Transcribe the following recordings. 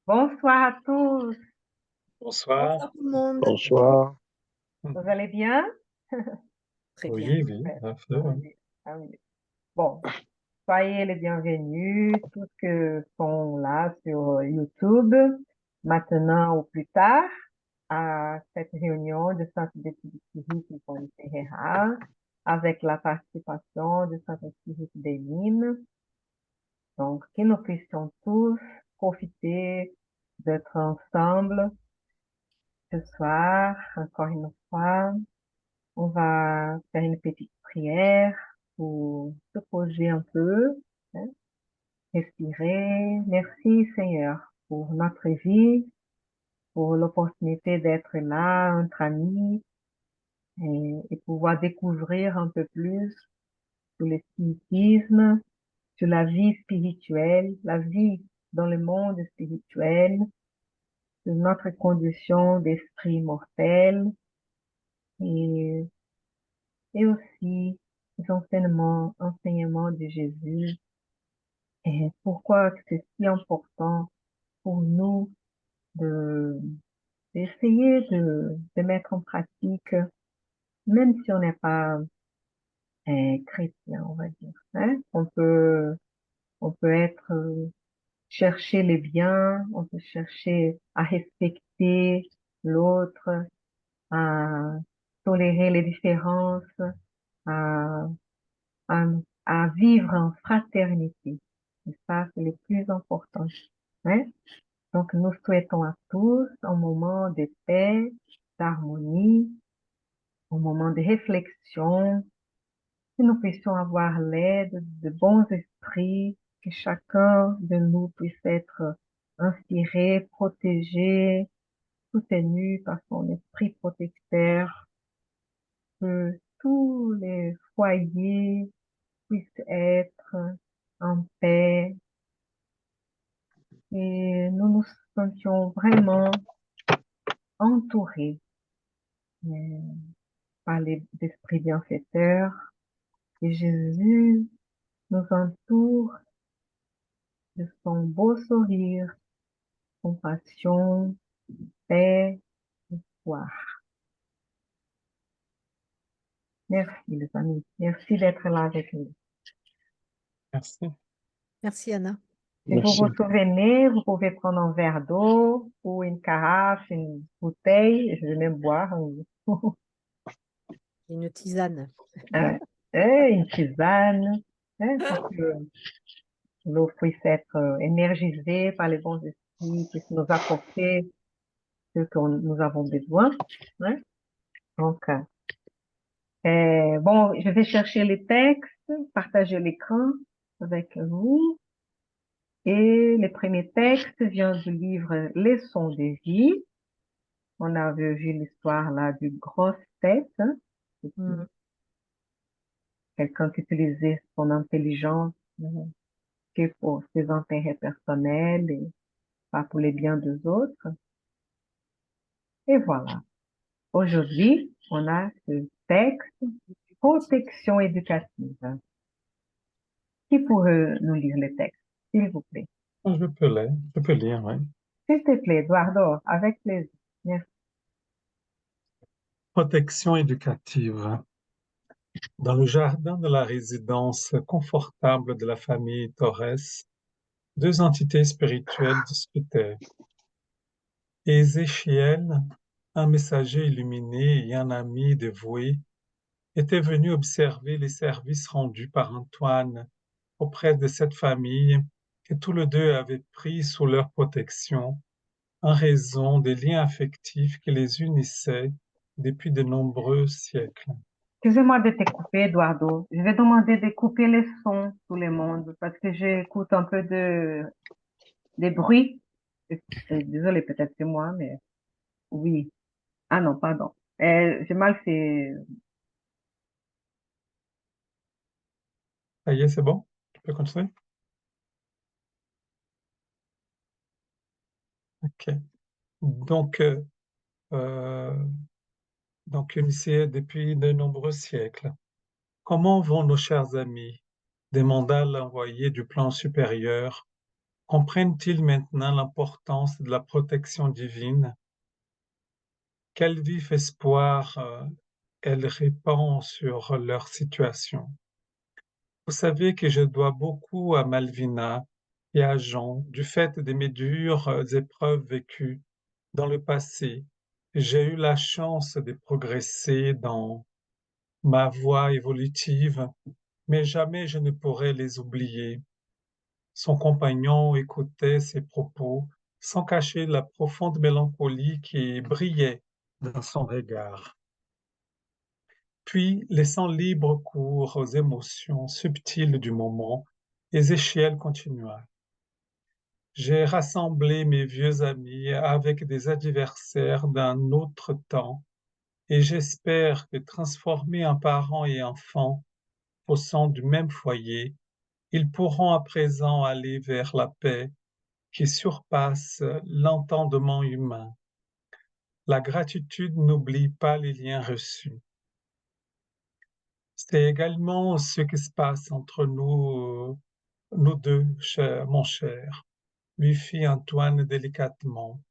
Bonsoir à tous, Bonsoir. Bonsoir tout le monde. Bonsoir. vous allez bien? Très bien. Oui, oui, Ouais. tout à fait, Ah oui. oui, ah oui. Bon, soyez les bienvenus, tous que sont là sur YouTube, maintenant ou plus tard, à cette réunion du Centre d'études spirites et Polité Rérard, avec la participation du Centre Spirit des Mines. Donc, que nous puissions tous profiter d'être ensemble ce soir, encore une fois. On va faire une petite prière pour se poser un peu, hein, respirer. Merci Seigneur pour notre vie, pour l'opportunité d'être là entre amis et pouvoir découvrir un peu plus sur le spiritisme, sur la vie spirituelle, la vie dans le monde spirituel, sur notre condition d'esprit mortel et, et aussi les enseignements de Jésus. Et pourquoi c'est si important pour nous de d'essayer de mettre en pratique, même si on n'est pas chrétien, on va dire, hein? On peut être chercher les biens, on peut chercher à respecter l'autre, à tolérer les différences, à, à, à vivre en fraternité. Et ça, c'est le plus important, hein? Donc, nous souhaitons à tous un moment de paix, d'harmonie, un moment de réflexion, que nous puissions avoir l'aide de bons esprits, que chacun de nous puisse être inspiré, protégé, soutenu par son esprit protecteur, que tous les foyers puissent être en paix et nous nous sentions vraiment entourés euh, par les esprits bienfaiteurs. Et Jésus nous entoure de son beau sourire, compassion, paix, espoir. Merci les amis. Merci d'être là avec nous. Merci. Merci Anna. Si vous Merci. vous souvenez, vous pouvez prendre un verre d'eau ou une carafe, une bouteille. Je vais même boire Une tisane. une tisane, hein, pour que l'eau puisse être énergisée par les bons esprits, puisse nous apporter ce que nous avons besoin, hein. Donc, bon, je vais chercher les textes, partager l'écran avec vous. Et le premier texte vient du livre Leçons de vie. On avait vu l'histoire là du grosse tête, hein. Mm. Quelqu'un qui utilisait son intelligence que pour ses intérêts personnels et pas pour les biens des autres. Et voilà. Aujourd'hui, on a ce texte, protection éducative. Qui pourrait nous lire le texte, s'il vous plaît? Je peux lire, oui. S'il te plaît, Eduardo, avec plaisir. Merci. Protection éducative. Dans le jardin de la résidence confortable de la famille Torres, deux entités spirituelles disputaient. Ézéchiel, un messager illuminé et un ami dévoué, était venu observer les services rendus par Antoine auprès de cette famille que tous les deux avaient pris sous leur protection en raison des liens affectifs qui les unissaient depuis de nombreux siècles. Excusez-moi de te couper, Eduardo. Je vais demander de couper les sons, tout le monde, parce que j'écoute un peu de bruit. Désolée, peut-être c'est moi, mais oui. Ah non, pardon. J'ai mal fait. Ça y est, c'est bon? Je peux continuer? OK. Donc, euh, donc initié depuis de nombreux siècles. Comment vont nos chers amis? Demanda l'envoyé du plan supérieur, comprennent-ils maintenant l'importance de la protection divine? Quel vif espoir elle répand sur leur situation. Vous savez que je dois beaucoup à Malvina et à Jean du fait de mes dures épreuves vécues dans le passé. J'ai eu la chance de progresser dans ma voie évolutive, mais jamais je ne pourrai les oublier. Son compagnon écoutait ses propos sans cacher la profonde mélancolie qui brillait dans son regard. Puis, laissant libre cours aux émotions subtiles du moment, Ézéchiel continua. J'ai rassemblé mes vieux amis avec des adversaires d'un autre temps, et j'espère que transformés en parents et enfants au sein du même foyer, ils pourront à présent aller vers la paix qui surpasse l'entendement humain. La gratitude n'oublie pas les liens reçus. C'est également ce qui se passe entre nous deux, mon cher, lui fit Antoine délicatement.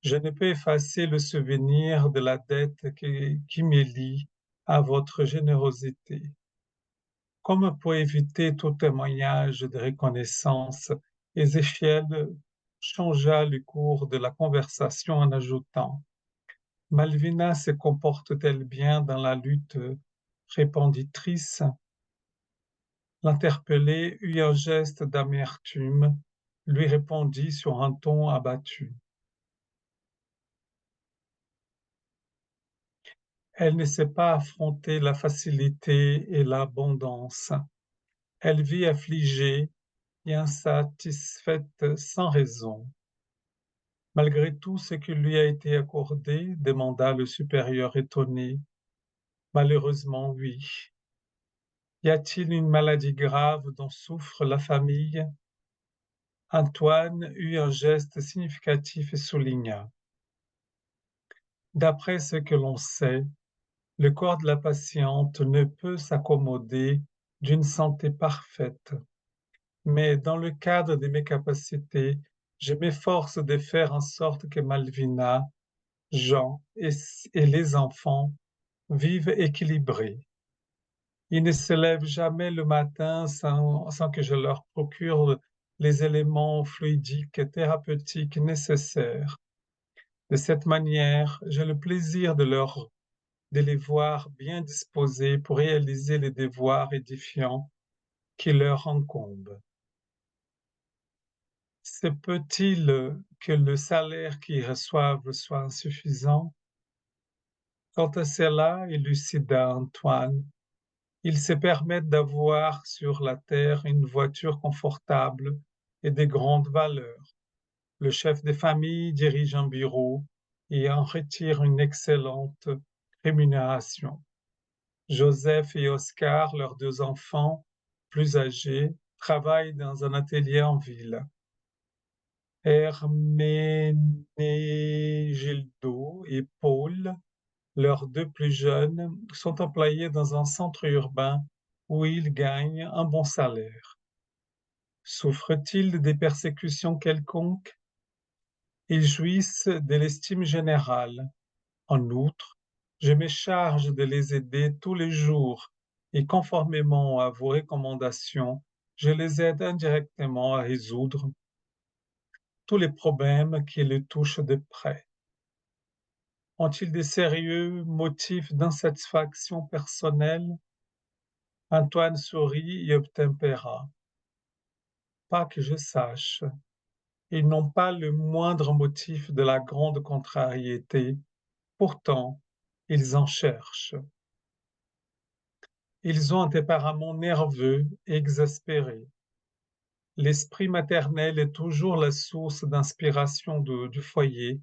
Je ne peux effacer le souvenir de la dette qui me lie à votre générosité. Comme pour éviter tout témoignage de reconnaissance, Ézéchiel changea le cours de la conversation en ajoutant Malvina se comporte-t-elle bien dans la lutte répandrice? L'interpellé eut un geste d'amertume, lui répondit sur un ton abattu. Elle ne sait pas affronter la facilité et l'abondance. Elle vit affligée et insatisfaite sans raison. Malgré tout ce qui lui a été accordé, demanda le supérieur étonné. Malheureusement, oui. Y a-t-il une maladie grave dont souffre la famille? Antoine eut un geste significatif et souligna. D'après ce que l'on sait, le corps de la patiente ne peut s'accommoder d'une santé parfaite, mais dans le cadre de mes capacités, je m'efforce de faire en sorte que Malvina, Jean et les enfants vivent équilibrés. Ils ne se lèvent jamais le matin sans que je leur procure les éléments fluidiques et thérapeutiques nécessaires. De cette manière, j'ai le plaisir de les voir bien disposés pour réaliser les devoirs édifiants qui leur incombent. Se peut-il que le salaire qu'ils reçoivent soit insuffisant? Quant à cela, élucida Antoine, ils se permettent d'avoir sur la terre une voiture confortable et de grande valeur. Le chef de famille dirige un bureau et en retire une excellente rémunération. Joseph et Oscar, leurs deux enfants, plus âgés, travaillent dans un atelier en ville. Herménégildo et Paul, leurs deux plus jeunes, sont employés dans un centre urbain où ils gagnent un bon salaire. Souffrent-ils des persécutions quelconques? Ils jouissent de l'estime générale. En outre, je me charge de les aider tous les jours et conformément à vos recommandations, je les aide indirectement à résoudre tous les problèmes qui les touchent de près. Ont-ils de sérieux motifs d'insatisfaction personnelle? Antoine sourit et obtempéra. Pas que je sache. Ils n'ont pas le moindre motif de la grande contrariété. Pourtant, ils en cherchent. Ils ont un tempérament nerveux et exaspéré. L'esprit maternel est toujours la source d'inspiration du foyer,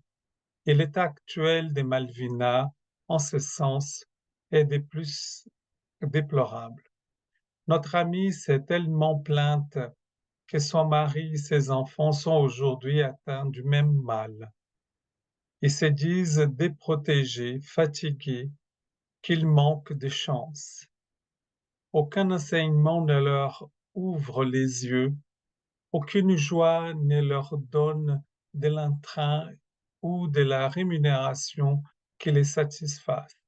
et l'état actuel des Malvinas, en ce sens, est des plus déplorables. Notre amie s'est tellement plainte que son mari et ses enfants sont aujourd'hui atteints du même mal. Ils se disent déprotégés, fatigués, qu'ils manquent de chance. Aucun enseignement ne leur ouvre les yeux, Aucune joie ne leur donne de l'entrain ou de la rémunération qui les satisfasse.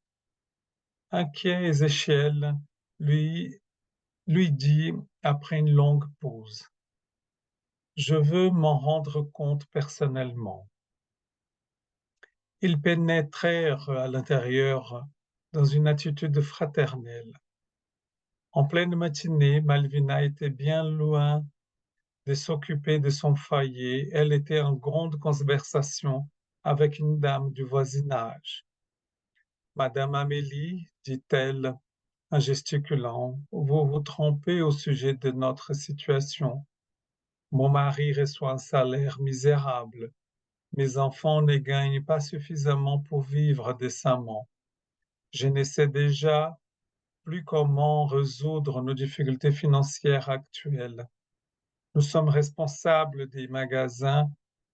Inquiet, Ézéchiel lui dit après une longue pause, je veux m'en rendre compte personnellement. Ils pénétrèrent à l'intérieur dans une attitude fraternelle. En pleine matinée, Malvina était bien loin de s'occuper de son foyer. Elle était en grande conversation avec une dame du voisinage. Madame Amélie, dit-elle en gesticulant, vous vous trompez au sujet de notre situation. Mon mari reçoit un salaire misérable. Mes enfants ne gagnent pas suffisamment pour vivre décemment. Je ne sais déjà plus comment résoudre nos difficultés financières actuelles. Nous sommes responsables des magasins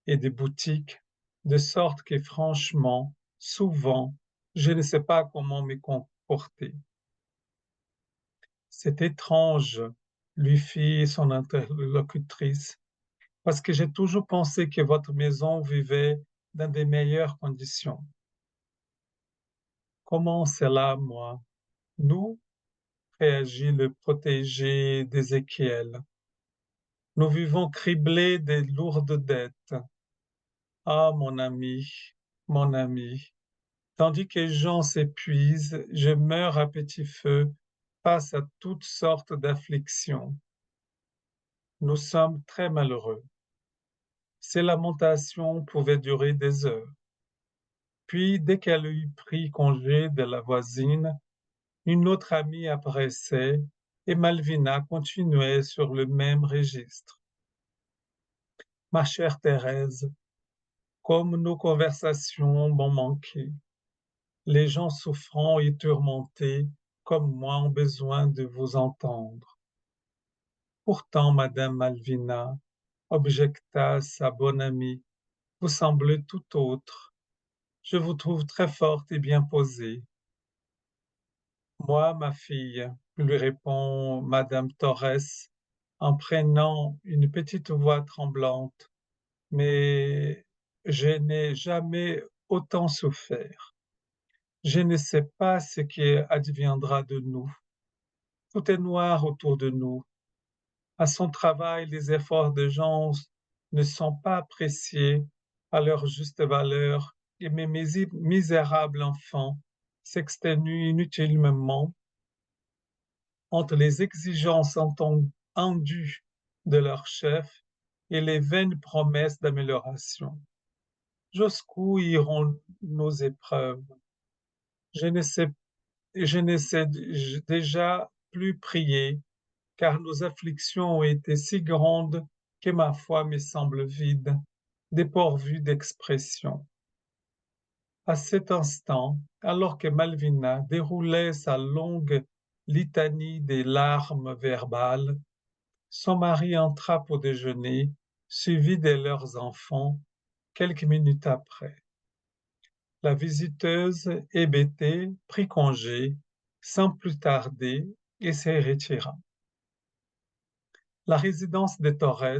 et des boutiques, de sorte que franchement, souvent, je ne sais pas comment me comporter. C'est étrange, lui fit son interlocutrice, parce que j'ai toujours pensé que votre maison vivait dans des meilleures conditions. Comment cela, moi? Nous, réagit le protégé d'Ézéchiel. Nous vivons criblés de lourdes dettes. Ah, mon ami, tandis que les gens s'épuisent, je meurs à petit feu face à toutes sortes d'afflictions. Nous sommes très malheureux. Ces lamentations pouvaient durer des heures. Puis, dès qu'elle eut pris congé de la voisine, une autre amie apparaissait et Malvina continuait sur le même registre. Ma chère Thérèse, comme nos conversations m'ont manqué, les gens souffrants et tourmentés comme moi ont besoin de vous entendre. Pourtant, Madame Malvina, objecta sa bonne amie, vous semblez tout autre. Je vous trouve très forte et bien posée. Moi, ma fille, lui répond Madame Torres en prenant une petite voix tremblante, mais je n'ai jamais autant souffert. Je ne sais pas ce qui adviendra de nous. Tout est noir autour de nous. À son travail, les efforts des gens ne sont pas appréciés à leur juste valeur et mes misérables enfants s'exténuent inutilement entre les exigences indues de leur chef et les vaines promesses d'amélioration. Jusqu'où iront nos épreuves? Je ne sais, je ne sais déjà plus prier, car nos afflictions ont été si grandes que ma foi me semble vide, dépourvue d'expression. À cet instant, alors que Malvina déroulait sa longue litanie des larmes verbales, son mari entra pour déjeuner, suivi de leurs enfants, quelques minutes après. La visiteuse, hébétée, prit congé, sans plus tarder, et se retira. La résidence des Torres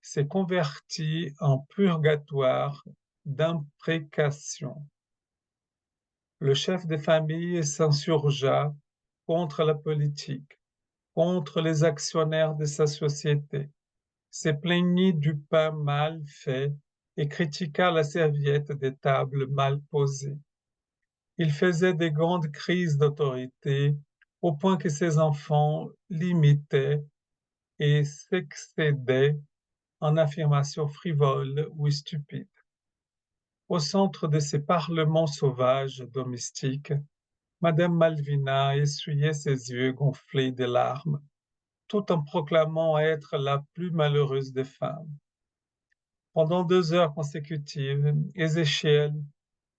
s'est convertie en purgatoire d'imprécations. Le chef de famille s'insurgea contre la politique, contre les actionnaires de sa société, se plaignit du pain mal fait et critiqua la serviette des tables mal posées. Il faisait de grandes crises d'autorité au point que ses enfants l'imitaient et s'excédaient en affirmations frivoles ou stupides. Au centre de ces parlements sauvages domestiques, Madame Malvina essuyait ses yeux gonflés de larmes, tout en proclamant être la plus malheureuse des femmes. Pendant 2 heures consécutives, Ézéchiel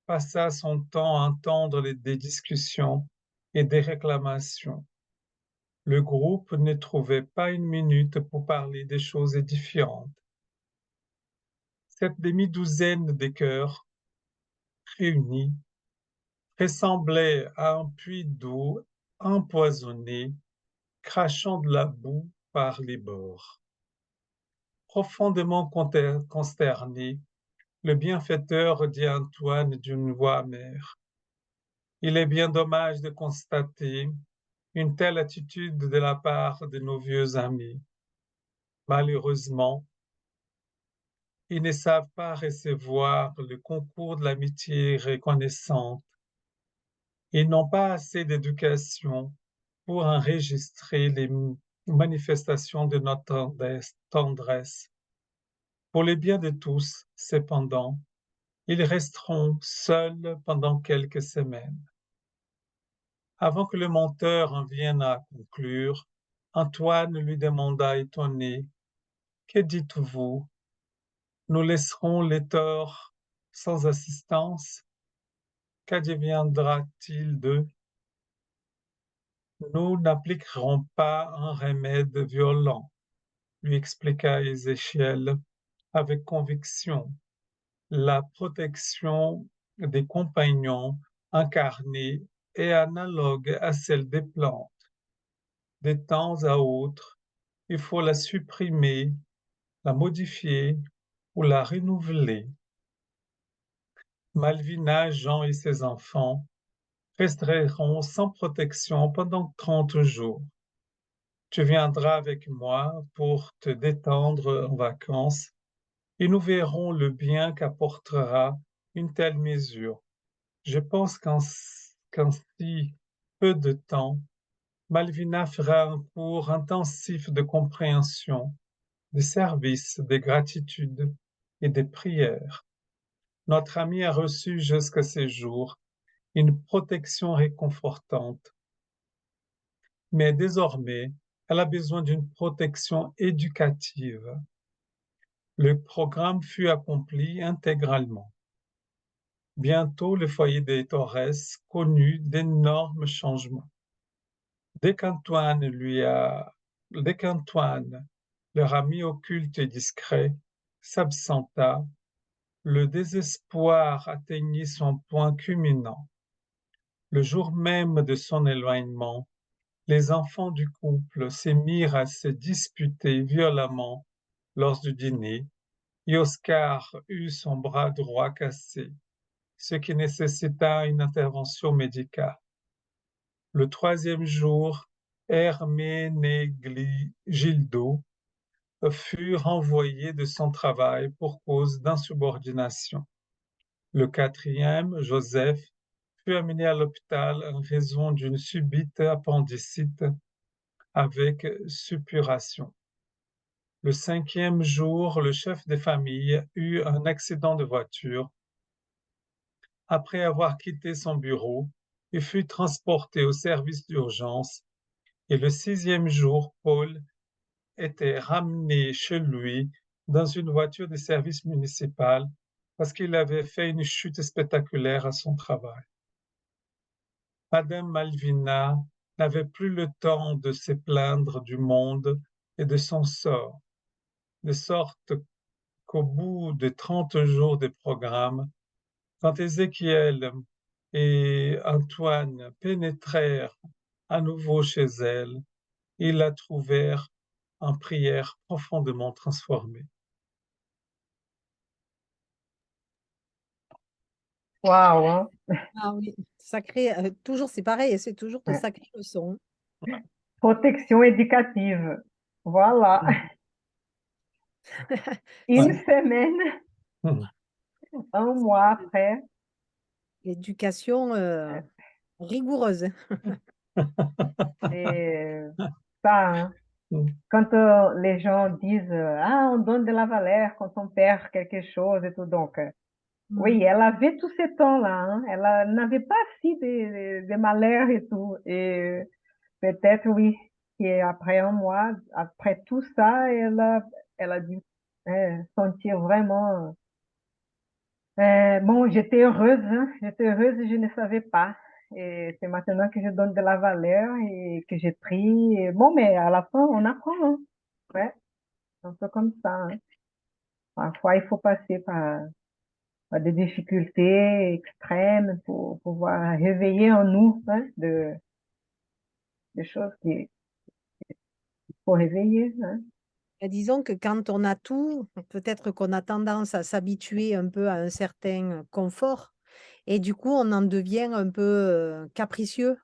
passa son temps à entendre des discussions et des réclamations. Le groupe ne trouvait pas une minute pour parler des choses édifiantes. Cette demi-douzaine de cœurs réunis ressemblait à un puits d'eau empoisonné, crachant de la boue par les bords. Profondément consterné, le bienfaiteur dit à Antoine d'une voix amère: Il est bien dommage de constater une telle attitude de la part de nos vieux amis. Malheureusement, ils ne savent pas recevoir le concours de l'amitié reconnaissante. Ils n'ont pas assez d'éducation pour enregistrer les manifestations de notre tendresse. Pour le bien de tous, cependant, ils resteront seuls pendant quelques semaines. Avant que le menteur en vienne à conclure, Antoine lui demanda étonné: Que dites-vous? Nous laisserons les torts sans assistance? Qu'adviendra-t-il d'eux? Nous n'appliquerons pas un remède violent, lui expliqua Ézéchiel avec conviction. La protection des compagnons incarnée est analogue à celle des plantes. De temps à autre, il faut la supprimer, la modifier ou la renouveler. Malvina, Jean et ses enfants resteront sans protection pendant 30 jours. Tu viendras avec moi pour te détendre en vacances et nous verrons le bien qu'apportera une telle mesure. Je pense qu'en si peu de temps, Malvina fera un cours intensif de compréhension, de service, de gratitude et de prière. Notre amie a reçu jusqu'à ce jour une protection réconfortante, mais désormais, elle a besoin d'une protection éducative. Le programme fut accompli intégralement. Bientôt, le foyer des Torres connut d'énormes changements. Dès qu'Antoine, leur ami occulte et discret, s'absenta, le désespoir atteignit son point culminant. Le jour même de son éloignement, les enfants du couple se mirent à se disputer violemment lors du dîner, et Oscar eut son bras droit cassé, ce qui nécessita une intervention médicale. Le troisième jour, Herménégildo fut renvoyé de son travail pour cause d'insubordination. Le quatrième, Joseph, fut amené à l'hôpital en raison d'une subite appendicite avec suppuration. Le cinquième jour, le chef de famille eut un accident de voiture. Après avoir quitté son bureau, il fut transporté au service d'urgence et le sixième jour, Paul était ramené chez lui dans une voiture de service municipal parce qu'il avait fait une chute spectaculaire à son travail. Madame Malvina n'avait plus le temps de se plaindre du monde et de son sort, de sorte qu'au bout de 30 jours de programme, quand Ézéchiel et Antoine pénétrèrent à nouveau chez elle, ils la trouvèrent en prière profondément transformée. Waouh, hein? Ah oui, sacré, toujours c'est pareil, c'est toujours de Ouais. sacrées leçons. Protection éducative. Voilà. Mm. Une Ouais. semaine, Mm. un mois après. L'éducation rigoureuse. Et ça, hein. Mm. Quand les gens disent ah, on donne de la valeur quand on perd quelque chose et tout. Donc, Mm. oui, elle avait tous ces temps-là. Hein. Elle n'avait pas si de malheur et tout. Et peut-être, oui, qu'après un mois, après tout ça, elle a dû sentir vraiment. Bon, j'étais heureuse, hein. J'étais heureuse et je ne savais pas. Et c'est maintenant que je donne de la valeur et que j'ai pris. Et bon, mais à la fin, on apprend. Hein. Ouais, c'est un peu comme ça. Hein. Parfois, il faut passer par des difficultés extrêmes pour pouvoir réveiller en nous hein, des choses qu'il faut réveiller. Hein. Disons que quand on a tout, peut-être qu'on a tendance à s'habituer un peu à un certain confort et du coup, on en devient un peu capricieux.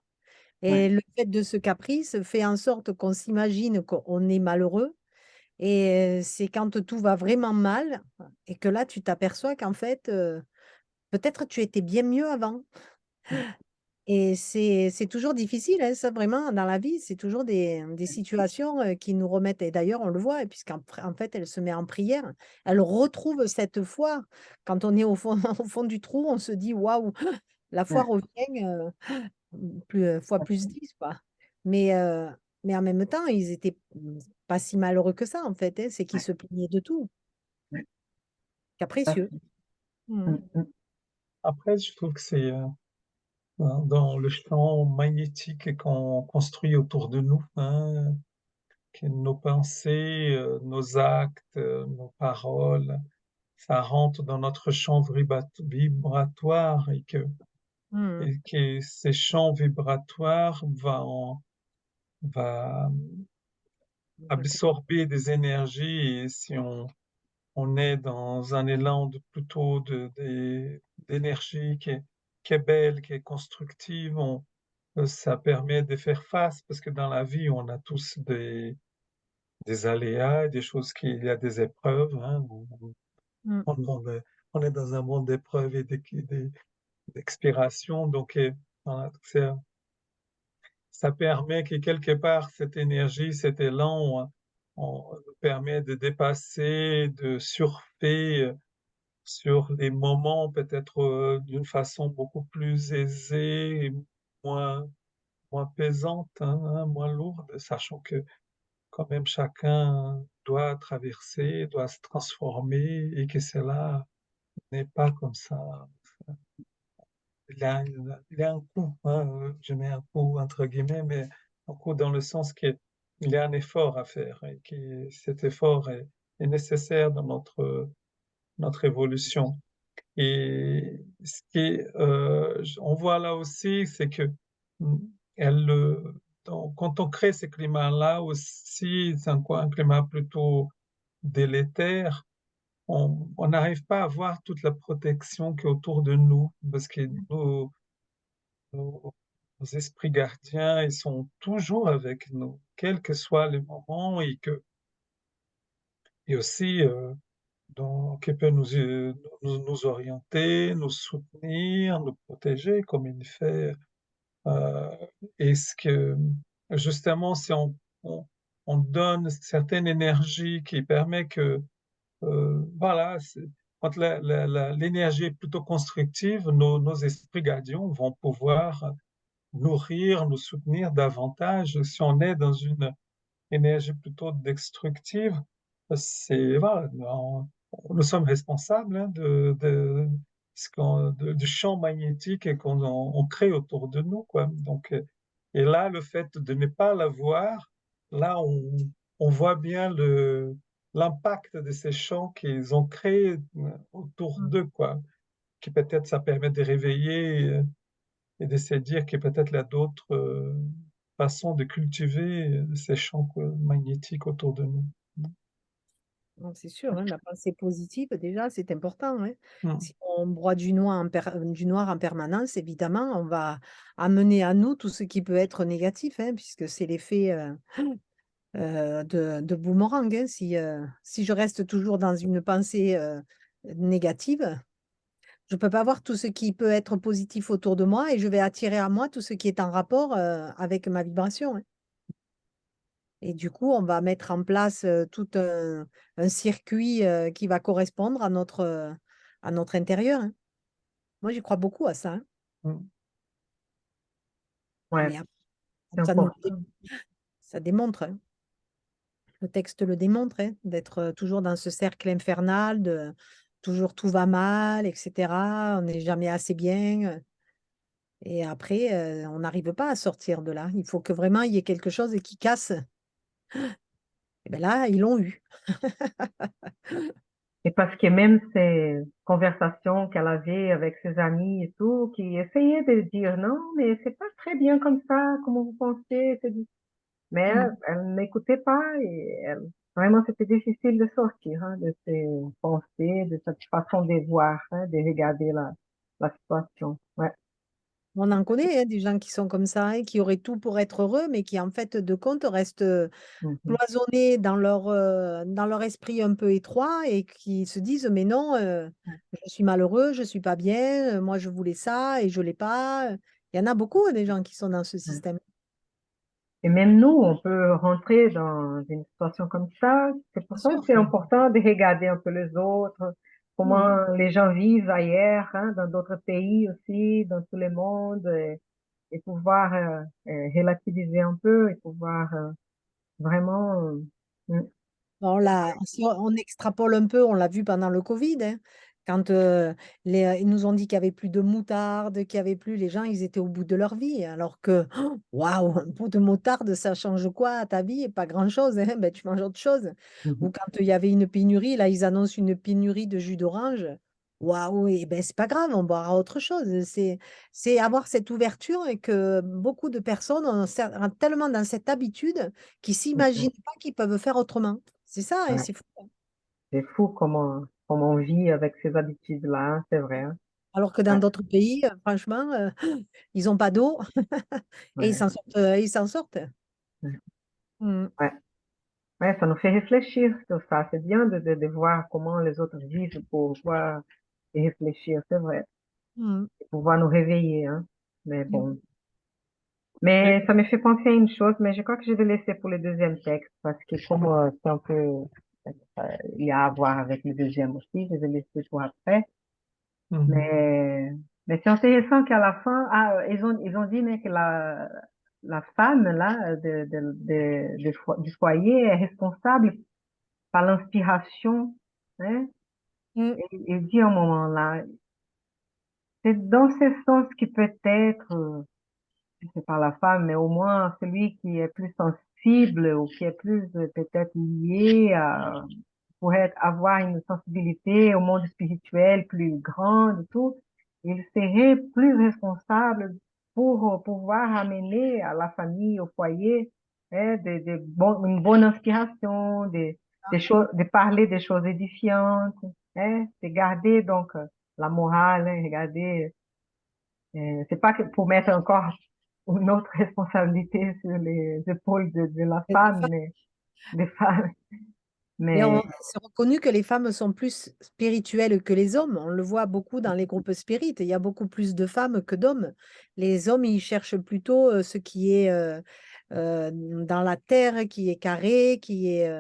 Ouais, Et le fait de ce caprice fait en sorte qu'on s'imagine qu'on est malheureux. Et c'est quand tout va vraiment mal et que là, tu t'aperçois qu'en fait, peut-être tu étais bien mieux avant. ouais, Et c'est toujours difficile, hein, ça vraiment dans la vie, c'est toujours des situations, qui nous remettent et d'ailleurs on le voit, et en fait, elle se met en prière. Elle retrouve cette foi. Quand on est au fond au fond du trou, on se dit: «Waouh, la foi ouais, revient, plus, fois plus 10 quoi». Mais heu, mais en même temps, ils étaient, pas si malheureux que ça en fait, hein, c'est qu'ils ouais, se plaignaient de tout. ouais, tout à Capricieux. fait. Mmh. Mm, mm. Après, je trouve que c'est dans le champ magnétique qu'on construit autour de nous, hein, que nos pensées, nos actes, nos paroles, ça rentre dans notre champ vibratoire Mmh. et que ces champs vibratoires va absorber des énergies et si on est dans un élan plutôt d'énergie qui est belle, qui est constructive, ça permet de faire face parce que dans la vie, on a tous des aléas, des choses il y a des épreuves, hein. Mmh. On, on est, on est dans un monde d'épreuves et d'expiration, donc voilà, ça permet que quelque part, cette énergie, cet élan, nous permet de dépasser, de surfer sur les moments peut-être d'une façon beaucoup plus aisée et moins, moins pesante, hein, moins lourde, sachant que quand même chacun doit traverser, doit se transformer et que cela n'est pas comme ça. Il y a un coût, hein, je mets un coût entre guillemets, mais un coût dans le sens qu'il y a un effort à faire et que cet effort est nécessaire dans notre évolution. Et ce qui est, on voit là aussi, c'est que mm, elle, quand on crée ces climats-là aussi, c'est un climat plutôt délétère, on n'arrive pas à voir toute la protection qui est autour de nous, parce que nos, nos esprits gardiens, ils sont toujours avec nous, quels que soient les moments, et aussi donc, qui peut nous orienter, nous soutenir, nous protéger comme il fait. Euh, est-ce que, justement, si on, on donne certaine énergie qui permet que, voilà, quand l'énergie est plutôt constructive, nos esprits gardiens vont pouvoir nourrir, nous soutenir davantage. Si on est dans une énergie plutôt destructive, voilà, nous sommes responsables hein, du champ magnétique on crée autour de nous, quoi. Donc, et là, le fait de ne pas l'avoir, là, on voit bien l'impact de ces champs qu'ils ont créés autour Mmh. d'eux, quoi. Qui peut-être ça permet de réveiller et de se dire que peut-être il y a d'autres façons de cultiver ces champs magnétiques autour de nous. Non, c'est sûr, hein, la pensée positive, déjà, c'est important, hein. Mm, Si on broie du noir en permanence, évidemment, on va amener à nous tout ce qui peut être négatif, hein, puisque c'est l'effet de boomerang, hein. Si je reste toujours dans une pensée négative, je ne peux pas voir tout ce qui peut être positif autour de moi et je vais attirer à moi tout ce qui est en rapport avec ma vibration, hein. Et du coup, on va mettre en place tout un circuit qui va correspondre à notre intérieur, hein. Moi, j'y crois beaucoup à ça, hein. mm, Ouais, Mais c'est ça, nous, important. ça démontre, hein. Le texte le démontre, hein, d'être toujours dans ce cercle infernal, de toujours tout va mal, etc. On n'est jamais assez bien. Et après, on n'arrive pas à sortir de là. Il faut que vraiment il y ait quelque chose qui casse. Et bien là, ils l'ont eu. Et parce que même ces conversations qu'elle avait avec ses amis et tout, qui essayaient de dire non, mais c'est pas très bien comme ça, comme vous pensez, mais Mm. elle n'écoutait pas et elle Vraiment, c'était difficile de sortir hein, de ces pensées, de cette façon de voir, hein, de regarder la situation. Ouais. On en connaît hein, des gens qui sont comme ça et qui auraient tout pour être heureux, mais qui en fait de compte restent Mhm. cloisonnés dans leur esprit un peu étroit et qui se disent, mais non, je suis malheureux, je suis pas bien, moi je voulais ça et je l'ai pas. Il y en a beaucoup des gens qui sont dans ce Ouais. système. Et même nous, on peut rentrer dans une situation comme ça. C'est pour Bien ça que sûr. c'est important de regarder un peu les autres, comment Mhm. les gens vivent ailleurs, hein, dans d'autres pays aussi, dans tout le monde, et pouvoir relativiser un peu et pouvoir vraiment... mm, Bon, là, si on extrapole un peu, on l'a vu pendant le Covid, hein, quand ils nous ont dit qu'il n'y avait plus de moutarde, qu'il n'y avait plus, les gens, ils étaient au bout de leur vie. Alors que, waouh, un pot de moutarde, ça change quoi à ta vie? Pas grand-chose, hein, ben, tu manges autre chose. mhm. Ou quand il y avait une pénurie, là, ils annoncent une pénurie de jus d'orange. Waouh, et ben, c'est pas grave, on boira autre chose. C'est avoir cette ouverture et que beaucoup de personnes ont tellement dans cette habitude qu'ils Mhm. s'imaginent pas qu'ils peuvent faire autrement. C'est ça, hein, Ouais. c'est fou. C'est fou comment on vit avec ces habitudes-là, hein, c'est vrai. Hein. Alors que dans Ouais, d'autres pays, franchement, ils n'ont pas d'eau et ouais, ils s'en sortent. ouais. Mm, Ouais. Ouais, ça nous fait réfléchir sur ça. C'est bien de voir comment les autres vivent pour voir et réfléchir, c'est vrai. mm, Et pouvoir nous réveiller, hein. Mais mm. bon. Et, Mais ça me fait penser à une chose, mais je crois que je vais laisser pour le deuxième texte parce que comme c'est un peu, il y a à voir avec le deuxième aussi, je vais laisser pour après. mhm. Mais, mais c'est intéressant qu'à la fin, ils ont dit mais que la femme là du foyer est responsable par l'inspiration, hein. Mm. Il dit à un moment là, c'est dans ce sens qui peut-être, je sais pas la femme, mais au moins celui qui est plus sensible ou qui est plus peut-être lié à, pourrait avoir une sensibilité au monde spirituel plus grande et tout, il serait plus responsable pour pouvoir amener à la famille, au foyer, hein, une bonne inspiration, des choses, de parler des choses édifiantes, hein, de garder donc la morale, hein, regarder, c'est pas que pour mettre encore une autre responsabilité sur les épaules de la Et des femme, femmes- mais des femmes, Mais mais c'est reconnu que les femmes sont plus spirituelles que les hommes. On le voit beaucoup dans les groupes spirites. Il y a beaucoup plus de femmes que d'hommes. Les hommes, ils cherchent plutôt ce qui est dans la terre, qui est carré, qui est...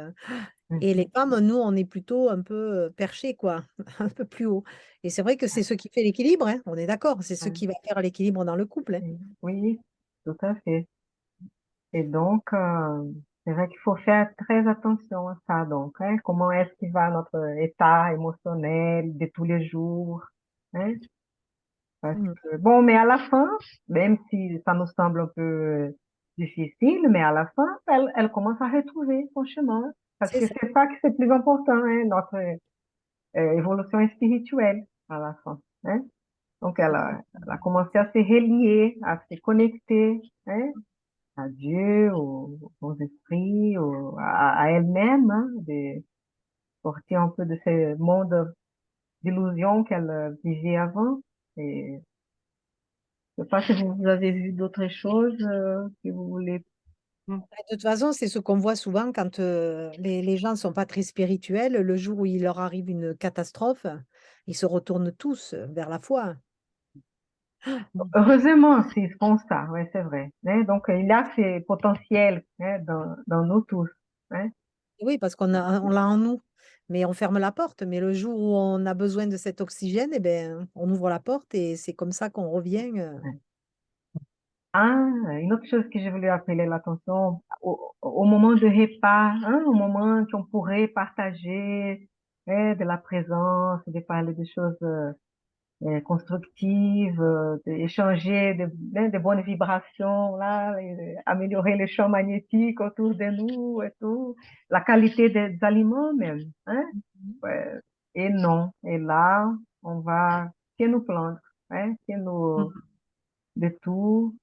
Et les femmes, nous, on est plutôt un peu perchés, quoi, un peu plus haut. Et c'est vrai que c'est ce qui fait l'équilibre, hein. On est d'accord, c'est ce qui va faire l'équilibre dans le couple, hein. oui, tout à fait. Et donc, c'est vrai qu'il faut faire très attention à ça. Donc, hein, comment est-ce qu'il va notre état émotionnel de tous les jours, hein? Parce Mm. que, bon, mais à la fin, même si ça nous semble un peu difficile, mais à la fin, elle commence à retrouver son chemin. Parce C'est que ça. c'est ça qui c'est plus important, hein, notre évolution spirituelle à la fin, hein? Donc, elle a commencé à se relier, à se connecter, hein, à Dieu, aux esprits, à elle-même, hein, de sortir un peu de ce monde d'illusions qu'elle vivait avant. Et je sais pas si vous avez vu d'autres choses que vous voulez. De toute façon, c'est ce qu'on voit souvent quand les gens ne sont pas très spirituels. Le jour où il leur arrive une catastrophe, ils se retournent tous vers la foi. Heureusement, s'ils font ça, ouais, c'est vrai. Hein. Donc, il y a ces potentiels hein, dans nous tous. Hein. Oui, parce on l'a en nous, mais on ferme la porte. Mais le jour où on a besoin de cet oxygène, eh ben, on ouvre la porte et c'est comme ça qu'on revient. Ah, une autre chose que je voulais appeler l'attention, au moment de repas, hein, au moment qu'on pourrait partager de la présence, de parler des choses constructives, d'échanger de bonnes vibrations, là, et améliorer le champ magnétique autour de nous et tout, la qualité des aliments même, hein, ouais. Et non, et là, on va que nous plaindre, hein, que nous, Mhm. de tout.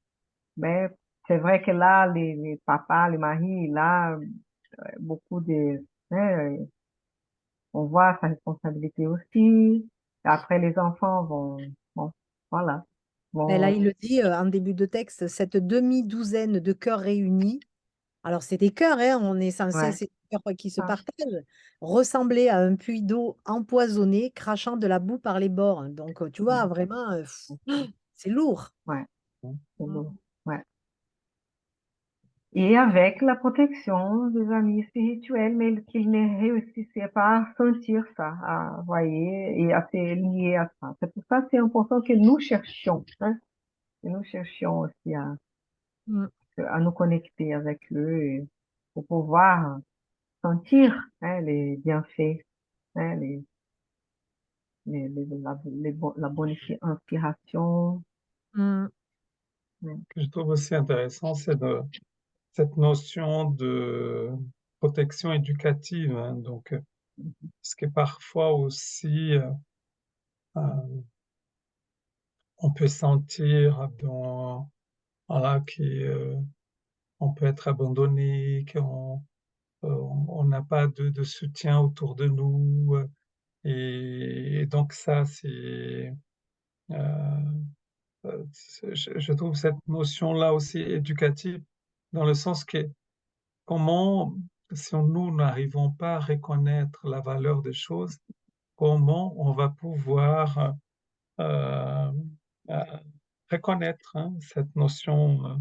Mais c'est vrai que là, les papas, les maris, là, beaucoup de, hein, on voit sa responsabilité aussi. Après, les enfants vont, bon, voilà, Mais là, vont, il le dit en début de texte, cette demi-douzaine de cœurs réunis. Alors, c'est des cœurs, hein, on est censé, ouais, c'est des cœurs qui se ah, partagent, ressembler à un puits d'eau empoisonné, crachant de la boue par les bords. Donc, tu vois, vraiment, c'est lourd. ouais, c'est Mm. beau, ouais. Et avec la protection des amis spirituels, mais qu'ils ne réussissaient pas à sentir ça, à voyez, et à se lier à ça. C'est pour ça que c'est important que nous cherchions, hein, que nous cherchions aussi Mm. à nous connecter avec eux et pour pouvoir sentir, hein, les bienfaits, hein, la bonne inspiration. Mm. Ouais. Ce que je trouve aussi intéressant, c'est cette notion de protection éducative, hein, donc, ce qui est parfois aussi, euh, on peut sentir voilà, on peut être abandonné, on n'a pas de soutien autour de nous. Et donc ça, euh, je trouve cette notion-là aussi éducative, dans le sens que comment, si nous n'arrivons pas à reconnaître la valeur des choses, comment on va pouvoir euh, euh, reconnaître, hein, cette notion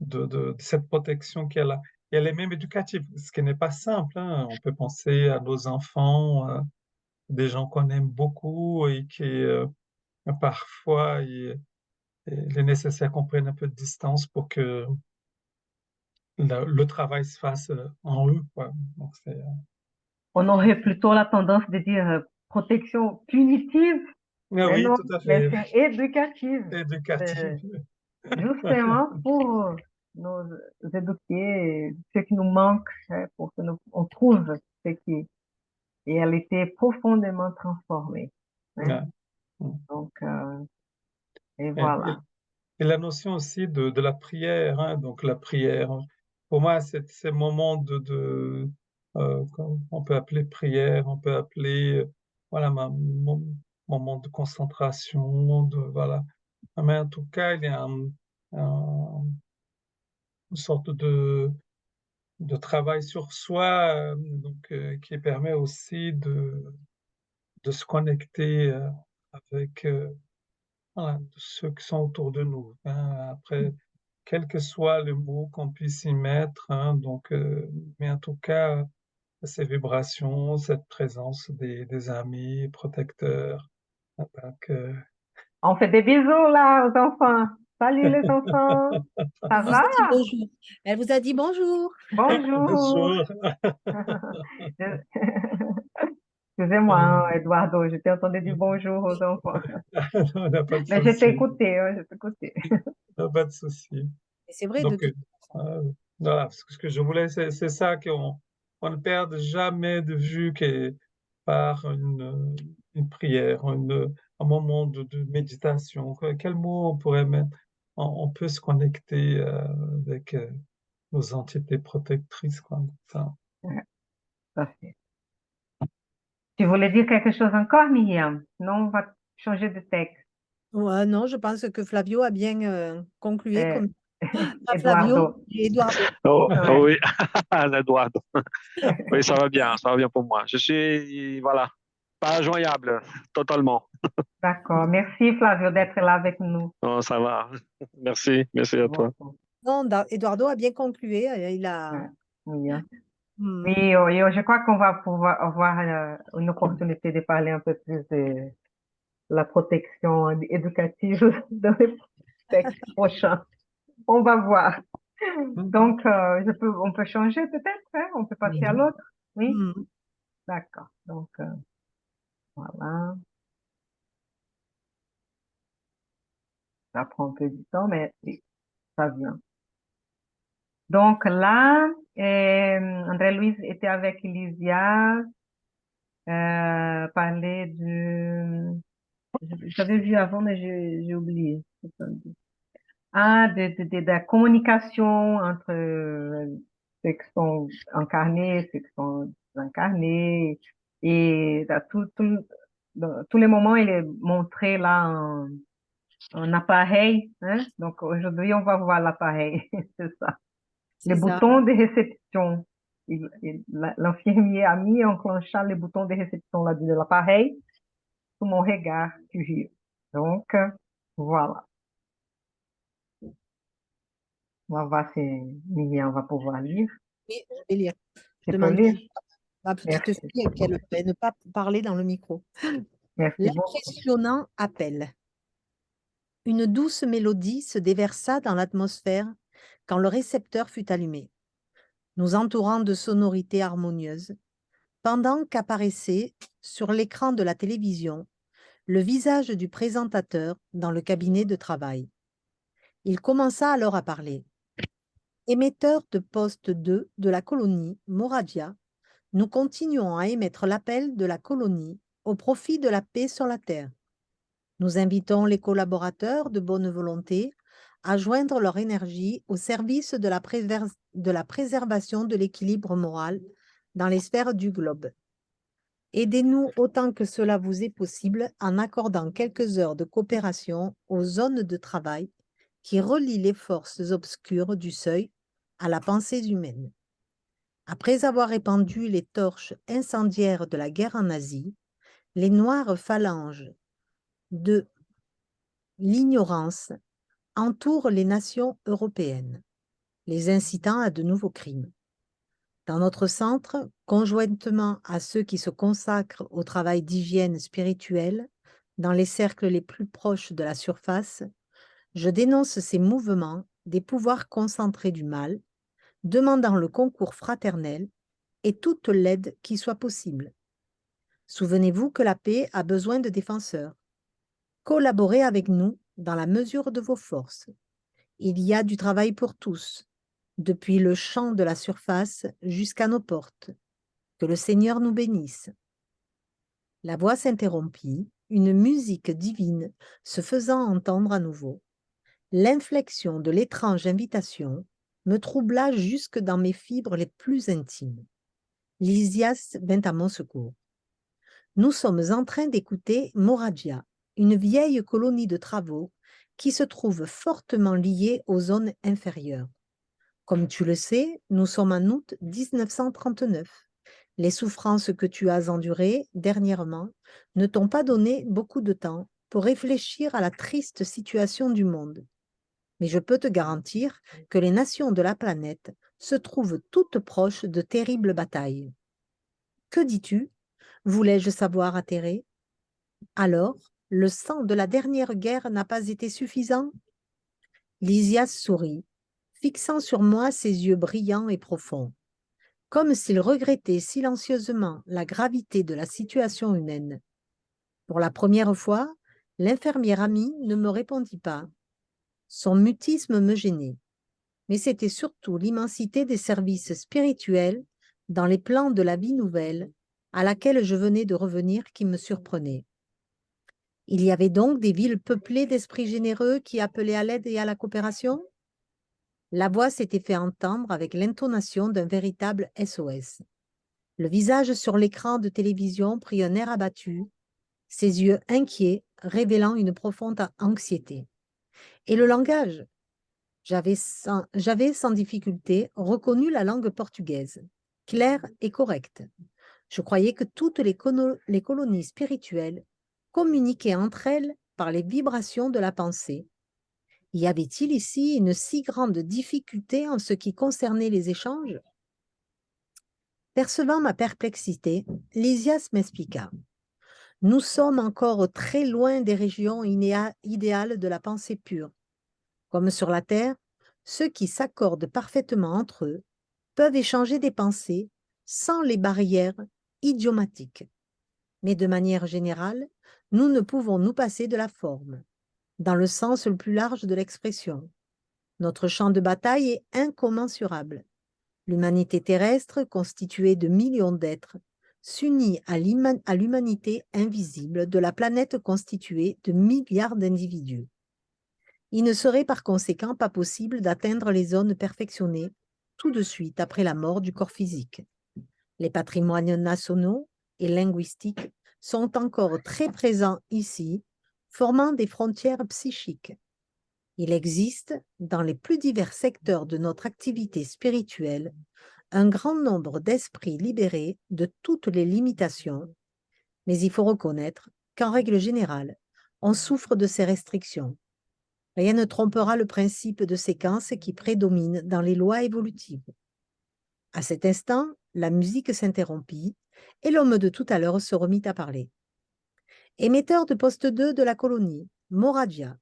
de cette protection qu'elle a. Et elle est même éducative, ce qui n'est pas simple, hein. On peut penser à nos enfants, des gens qu'on aime beaucoup et qui parfois il est nécessaire qu'on prenne un peu de distance pour que le travail se fasse en eux, quoi. Donc On aurait plutôt la tendance de dire protection punitive, ah mais oui, non, tout à mais fait, c'est éducative. éducatif. C'est justement pour nous éduquer ce qui nous manque, hein, pour que nous, on trouve ce qui. Et elle était profondément transformée, hein. Ouais. Donc, et Et, voilà. et la notion aussi de la prière, hein, donc la prière, pour moi, c'est ces moments on peut appeler prière, on peut appeler, voilà, moment de concentration, voilà. Mais en tout cas, il y a une sorte de travail sur soi, donc, qui permet aussi de se connecter avec voilà, ceux qui sont autour de nous, hein. Après, quel que soit le mot qu'on puisse y mettre, hein, donc, mais en tout cas, ces vibrations, cette présence des amis protecteurs. Donc, On fait des bisous là aux enfants. Salut les enfants. Ça Elle vous va? a dit bonjour. Elle vous a dit bonjour. Bonjour. bonjour. Excusez-moi, hein, Eduardo, je t'ai entendu dire bonjour aux enfants. Non, il n'y a pas de Mais je t'ai souci, écouté, hein, je t'ai écouté. il n'y a pas de souci. Et c'est vrai, de Donc, toute façon. voilà, ce que je voulais, c'est ça, on ne perde jamais de vue que par une prière, un moment de méditation. Quel mot on pourrait mettre? On peut se connecter avec nos entités protectrices, quoi. Ça. Ouais, parfait. Tu voulais dire quelque chose encore, Myriam? Non, on va changer de texte. Ouais, non, je pense que Flavio a bien conclué Euh, comme pas Flavio, Eduardo. et Eduardo. Oh, Ouais. oh oui, Eduardo. Oui, ça va bien pour moi. Je suis, voilà, pas joignable, totalement. D'accord. Merci, Flavio, d'être là avec nous. Non, ça va. Merci à Bon, toi. bon. Non, Eduardo a bien conclué. Il a. Ouais. Oui, hein. Hmm. Oui, je crois qu'on va pouvoir avoir une opportunité de parler un peu plus de la protection éducative dans les textes prochains. On va voir. Donc, on peut changer peut-être, hein? On peut passer à Mhm. l'autre. Oui, Hmm. d'accord. Donc, voilà. Ça prend un peu du temps, mais oui, ça vient. Donc là, André-Louise était avec Lysia, parler j'avais vu avant, mais j'ai oublié. Ah, de la communication entre ceux qui sont incarnés, ceux qui sont incarnés. Et dans tous les moments, il est montré là un appareil, hein. Donc aujourd'hui, on va voir l'appareil, c'est ça. Les C'est ça. boutons de réception. L'infirmier a mis enclenché les boutons de réception là de l'appareil sous mon regard curieux. Donc, voilà. On va voir si Miriam va pouvoir lire. Oui, je vais lire. Tu Je peux demande lire? à ma petite Merci. fille qu'elle ne pas parler dans le micro. Merci beaucoup. L'impressionnant appel. Une douce mélodie se déversa dans l'atmosphère quand le récepteur fut allumé, nous entourant de sonorités harmonieuses, pendant qu'apparaissait sur l'écran de la télévision le visage du présentateur dans le cabinet de travail. Il commença alors à parler. Émetteur de poste 2 de la colonie Moradia, nous continuons à émettre l'appel de la colonie au profit de la paix sur la Terre. Nous invitons les collaborateurs de bonne volonté à joindre leur énergie au service de la préservation de l'équilibre moral dans les sphères du globe. Aidez-nous autant que cela vous est possible en accordant quelques heures de coopération aux zones de travail qui relient les forces obscures du seuil à la pensée humaine. Après avoir répandu les torches incendiaires de la guerre en Asie, les noires phalanges de l'ignorance entourent les nations européennes, les incitant à de nouveaux crimes. Dans notre centre, conjointement à ceux qui se consacrent au travail d'hygiène spirituelle, dans les cercles les plus proches de la surface, je dénonce ces mouvements des pouvoirs concentrés du mal, demandant le concours fraternel et toute l'aide qui soit possible. Souvenez-vous que la paix a besoin de défenseurs. Collaborez avec nous dans la mesure de vos forces. Il y a du travail pour tous, depuis le champ de la surface jusqu'à nos portes. Que le Seigneur nous bénisse. La voix s'interrompit, une musique divine se faisant entendre à nouveau. L'inflexion de l'étrange invitation me troubla jusque dans mes fibres les plus intimes. Lysias vint à mon secours. Nous sommes en train d'écouter Moradia, une vieille colonie de travaux qui se trouve fortement liée aux zones inférieures. Comme tu le sais, nous sommes en août 1939. Les souffrances que tu as endurées dernièrement ne t'ont pas donné beaucoup de temps pour réfléchir à la triste situation du monde. Mais je peux te garantir que les nations de la planète se trouvent toutes proches de terribles batailles. Que dis-tu? Voulais-je savoir atterré. Alors, le sang de la dernière guerre n'a pas été suffisant? Lysias sourit, fixant sur moi ses yeux brillants et profonds, comme s'il regrettait silencieusement la gravité de la situation humaine. Pour la première fois, l'infirmière amie ne me répondit pas. Son mutisme me gênait, mais c'était surtout l'immensité des services spirituels dans les plans de la vie nouvelle à laquelle je venais de revenir qui me surprenait. Il y avait donc des villes peuplées d'esprits généreux qui appelaient à l'aide et à la coopération? La voix s'était fait entendre avec l'intonation d'un véritable SOS. Le visage sur l'écran de télévision prit un air abattu, ses yeux inquiets révélant une profonde anxiété. Et le langage? J'avais sans difficulté reconnu la langue portugaise, claire et correcte. Je croyais que toutes les colonies spirituelles communiquaient entre elles par les vibrations de la pensée. Y avait-il ici une si grande difficulté en ce qui concernait les échanges? Percevant ma perplexité, Lysias m'expliqua. Nous sommes encore très loin des régions idéales de la pensée pure. Comme sur la Terre, ceux qui s'accordent parfaitement entre eux peuvent échanger des pensées sans les barrières idiomatiques. Mais de manière générale, nous ne pouvons nous passer de la forme, dans le sens le plus large de l'expression. Notre champ de bataille est incommensurable. L'humanité terrestre, constituée de millions d'êtres, s'unit à l'humanité invisible de la planète constituée de milliards d'individus. Il ne serait par conséquent pas possible d'atteindre les zones perfectionnées tout de suite après la mort du corps physique. Les patrimoines nationaux et linguistiques sont encore très présents ici, formant des frontières psychiques. Il existe, dans les plus divers secteurs de notre activité spirituelle, un grand nombre d'esprits libérés de toutes les limitations, mais il faut reconnaître qu'en règle générale, on souffre de ces restrictions. Rien ne trompera le principe de séquence qui prédomine dans les lois évolutives. À cet instant, la musique s'interrompit et l'homme de tout à l'heure se remit à parler. Émetteur de poste 2 de la colonie, Moradia,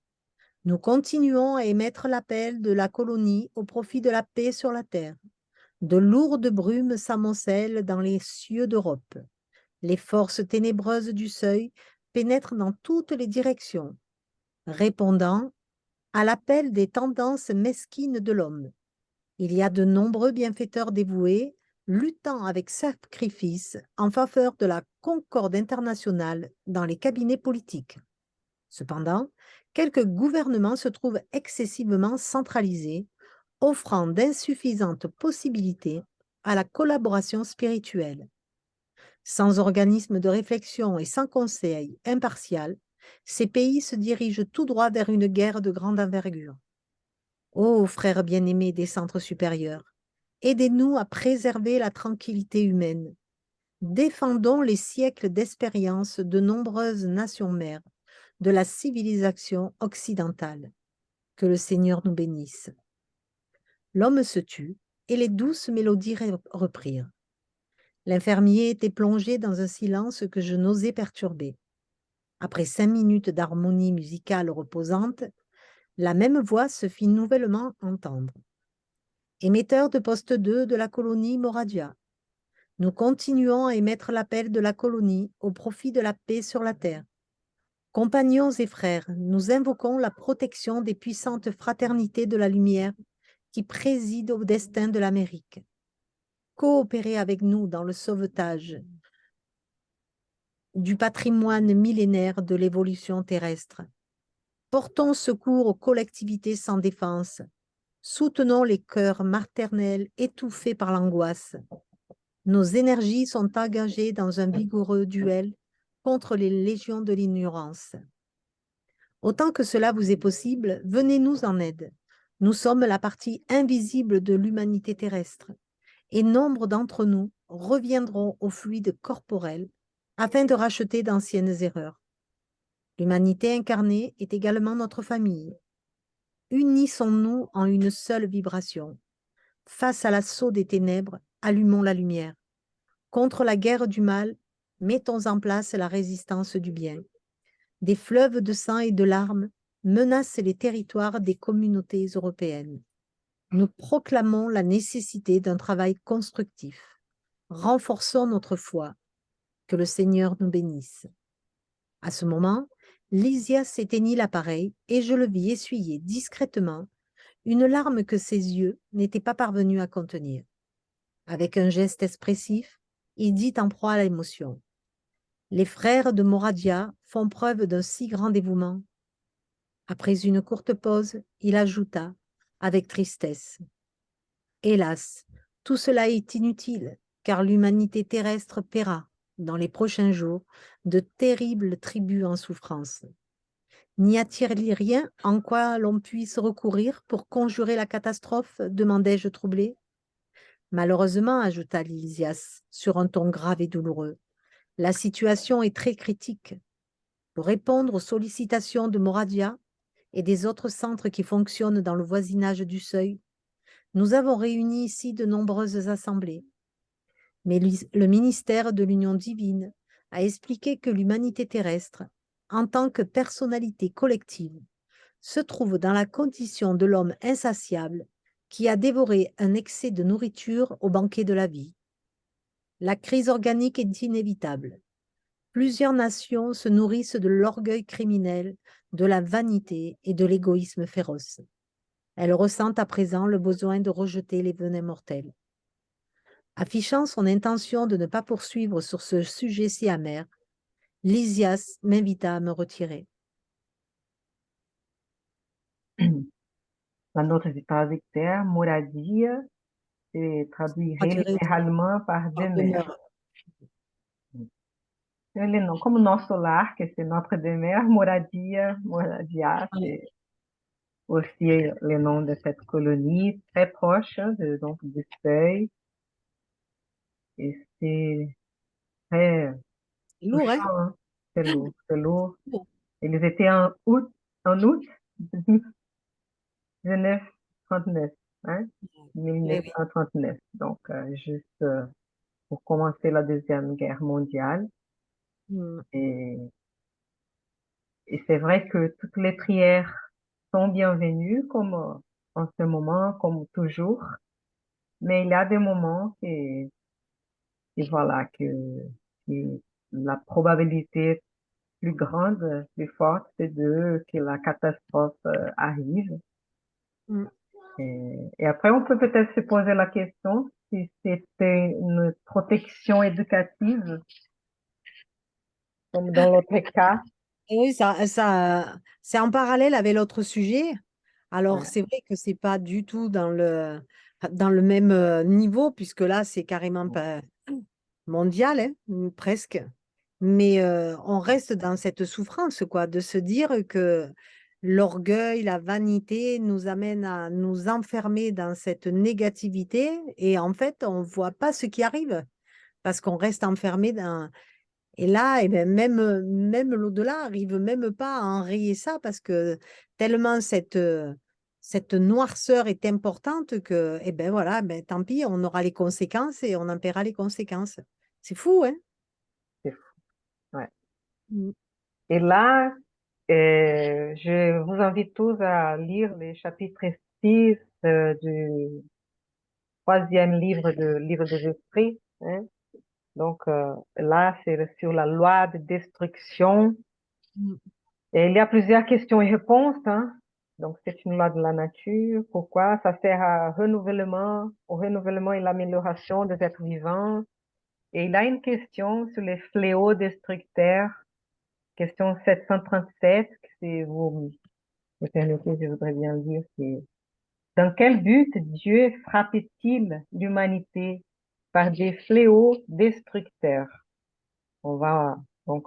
nous continuons à émettre l'appel de la colonie au profit de la paix sur la terre. De lourdes brumes s'amoncellent dans les cieux d'Europe. Les forces ténébreuses du seuil pénètrent dans toutes les directions, répondant à l'appel des tendances mesquines de l'homme. Il y a de nombreux bienfaiteurs dévoués, luttant avec sacrifice en faveur de la concorde internationale dans les cabinets politiques. Cependant, quelques gouvernements se trouvent excessivement centralisés, offrant d'insuffisantes possibilités à la collaboration spirituelle. Sans organisme de réflexion et sans conseil impartial, ces pays se dirigent tout droit vers une guerre de grande envergure. Ô frères bien-aimés des centres supérieurs, aidez-nous à préserver la tranquillité humaine. Défendons les siècles d'expérience de nombreuses nations mères de la civilisation occidentale. Que le Seigneur nous bénisse. L'homme se tut et les douces mélodies reprirent. L'infirmier était plongé dans un silence que je n'osais perturber. Après 5 minutes d'harmonie musicale reposante, la même voix se fit nouvellement entendre. Émetteur de poste 2 de la colonie Moradia, nous continuons à émettre l'appel de la colonie au profit de la paix sur la terre. Compagnons et frères, nous invoquons la protection des puissantes fraternités de la lumière qui président au destin de l'Amérique. Coopérez avec nous dans le sauvetage du patrimoine millénaire de l'évolution terrestre. Portons secours aux collectivités sans défense. Soutenons les cœurs maternels étouffés par l'angoisse. Nos énergies sont engagées dans un vigoureux duel contre les légions de l'ignorance. Autant que cela vous est possible, venez-nous en aide. Nous sommes la partie invisible de l'humanité terrestre et nombre d'entre nous reviendront au fluide corporel afin de racheter d'anciennes erreurs. L'humanité incarnée est également notre famille. Unissons-nous en une seule vibration. Face à l'assaut des ténèbres, allumons la lumière. Contre la guerre du mal, mettons en place la résistance du bien. Des fleuves de sang et de larmes menacent les territoires des communautés européennes. Nous proclamons la nécessité d'un travail constructif. Renforçons notre foi. Que le Seigneur nous bénisse. À ce moment, Lysias éteignit l'appareil et je le vis essuyer discrètement une larme que ses yeux n'étaient pas parvenus à contenir. Avec un geste expressif, il dit en proie à l'émotion. Les frères de Moradia font preuve d'un si grand dévouement. Après une courte pause, il ajouta, avec tristesse. Hélas, tout cela est inutile, car l'humanité terrestre paiera, dans les prochains jours, de terribles tributs en souffrance. N'y a-t-il rien en quoi l'on puisse recourir pour conjurer la catastrophe demandai-je troublé. Malheureusement, ajouta Lysias, sur un ton grave et douloureux, la situation est très critique. Pour répondre aux sollicitations de Moradia et des autres centres qui fonctionnent dans le voisinage du seuil, nous avons réuni ici de nombreuses assemblées. Mais le ministère de l'Union divine a expliqué que l'humanité terrestre, en tant que personnalité collective, se trouve dans la condition de l'homme insatiable qui a dévoré un excès de nourriture au banquet de la vie. La crise organique est inévitable. Plusieurs nations se nourrissent de l'orgueil criminel, de la vanité et de l'égoïsme féroce. Elles ressentent à présent le besoin de rejeter les venins mortels. Affichant son intention de ne pas poursuivre sur ce sujet si amer, Lysias m'invita à me retirer. La nota de Tazikter, Moradia, c'est traduirait Traduirait littéralement par par demeure. demeure. Ele não, como nosso lar, que c'est notre demeure, moradia, Ouais. c'est aussi le nom de cette colonie très proche donc du seuil. Et c'est très C'est lourd, hein? touchant, hein. C'est lourd, c'est lourd. Lourd. Ils étaient en août 1939, hein, Eh oui. 1939. Donc, juste pour commencer la Deuxième Guerre mondiale. Mm. Et, et c'est vrai que toutes les prières sont bienvenues, comme en ce moment, comme toujours. Mais il y a des moments et voilà, que la probabilité plus grande, plus forte, c'est que la catastrophe arrive. Mm. Et après, on peut peut-être se poser la question si c'était une protection éducative, comme dans l'autre cas. Et oui, c'est en parallèle avec l'autre sujet. Alors, Ouais. c'est vrai que c'est pas du tout dans le même niveau, puisque là, c'est carrément pas mondial, hein, presque. Mais on reste dans cette souffrance, quoi, de se dire que l'orgueil, la vanité nous amène à nous enfermer dans cette négativité et en fait, on voit pas ce qui arrive parce qu'on reste enfermé dans... Et là, eh ben, même l'au-delà arrive même pas à enrayer ça parce que tellement cette noirceur est importante que, eh ben voilà, ben, tant pis, on aura les conséquences et on en paiera les conséquences. C'est fou, hein? C'est fou. Ouais. Mm. Et là, je vous invite tous à lire les chapitres 6 du troisième livre des esprits, hein. Donc là, c'est sur la loi de destruction. Mm. Et il y a plusieurs questions et réponses, hein. Donc, c'est une loi de la nature. Pourquoi? Ça sert au renouvellement et l'amélioration des êtres vivants. Et il y a une question sur les fléaux destructeurs, question 737, que si vous me permettez, je voudrais bien dire, c'est dans quel but Dieu frappe-t-il l'humanité par des fléaux destructeurs? On va donc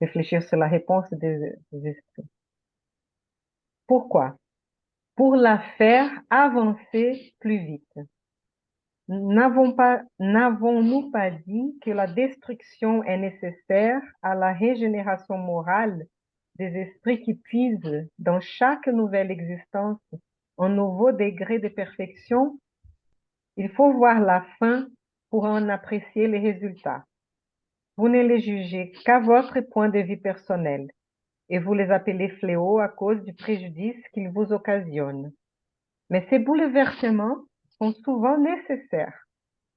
réfléchir sur la réponse des esprits. Pourquoi? Pour la faire avancer plus vite. N'avons-nous pas dit que la destruction est nécessaire à la régénération morale des esprits qui puisent dans chaque nouvelle existence un nouveau degré de perfection? Il faut voir la fin pour en apprécier les résultats. Vous ne les jugez qu'à votre point de vue personnel et vous les appelez fléaux à cause du préjudice qu'ils vous occasionnent. Mais ces bouleversements sont souvent nécessaires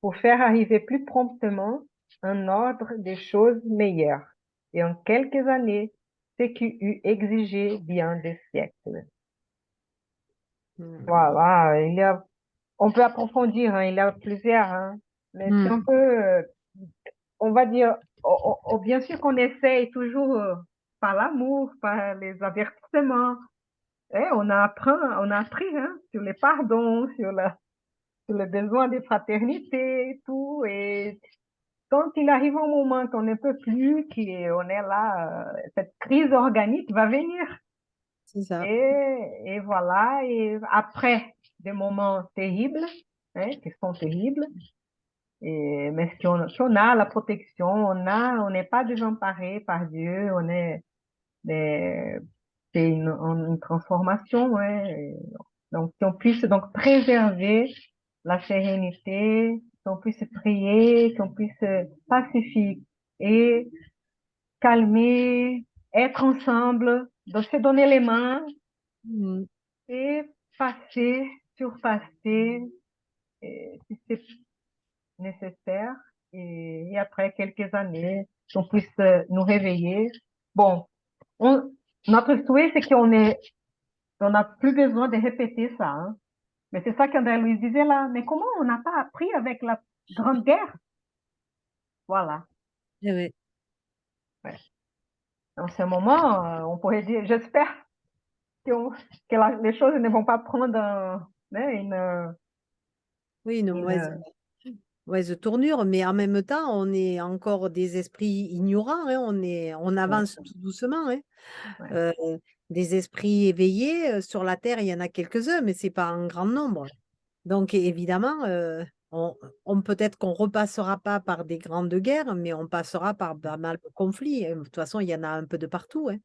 pour faire arriver plus promptement un ordre des choses meilleures et en quelques années, ce qui eût exigé bien des siècles. Mm. Voilà, on peut approfondir, hein, il y a plusieurs, hein, mais c'est un Mm. peu, on va dire, bien sûr qu'on essaye toujours par l'amour, par les avertissements, et on a appris hein, sur les pardons, sur le besoin de fraternité et tout. Et quand il arrive un moment qu'on ne peut plus, qu'on est là, cette crise organique va venir. C'est ça. Et voilà, et après des moments terribles, hein, qui sont terribles, mais si on a la protection, on n'est pas désemparé par Dieu, des- c'est une transformation, ouais. Donc, qu'on puisse donc préserver la sérénité, qu'on puisse prier, qu'on puisse pacifier et calmer, être ensemble, de se donner les mains Mm. et passer, surpasser, si c'est nécessaire. Et après quelques années, qu'on puisse nous réveiller. Bon, notre souhait, c'est on n'a plus besoin de répéter ça, hein. Mais c'est ça qu'André Louise disait là. Mais comment on n'a pas appris avec la Grande Guerre? Voilà. Eh ouais. Ouais. En ce moment, on pourrait dire, j'espère que les choses ne vont pas prendre hein, Oui, une Et, mauvaise tournure, mais en même temps, on est encore des esprits ignorants, hein, on ouais, avance tout doucement, hein. ouais. Euh, des esprits éveillés, sur la Terre, il y en a quelques-uns, mais c'est pas un grand nombre. Donc évidemment, on peut-être qu'on repassera pas par des grandes guerres, mais on passera par pas mal de conflits, hein. De toute façon, il y en a un peu de partout, hein.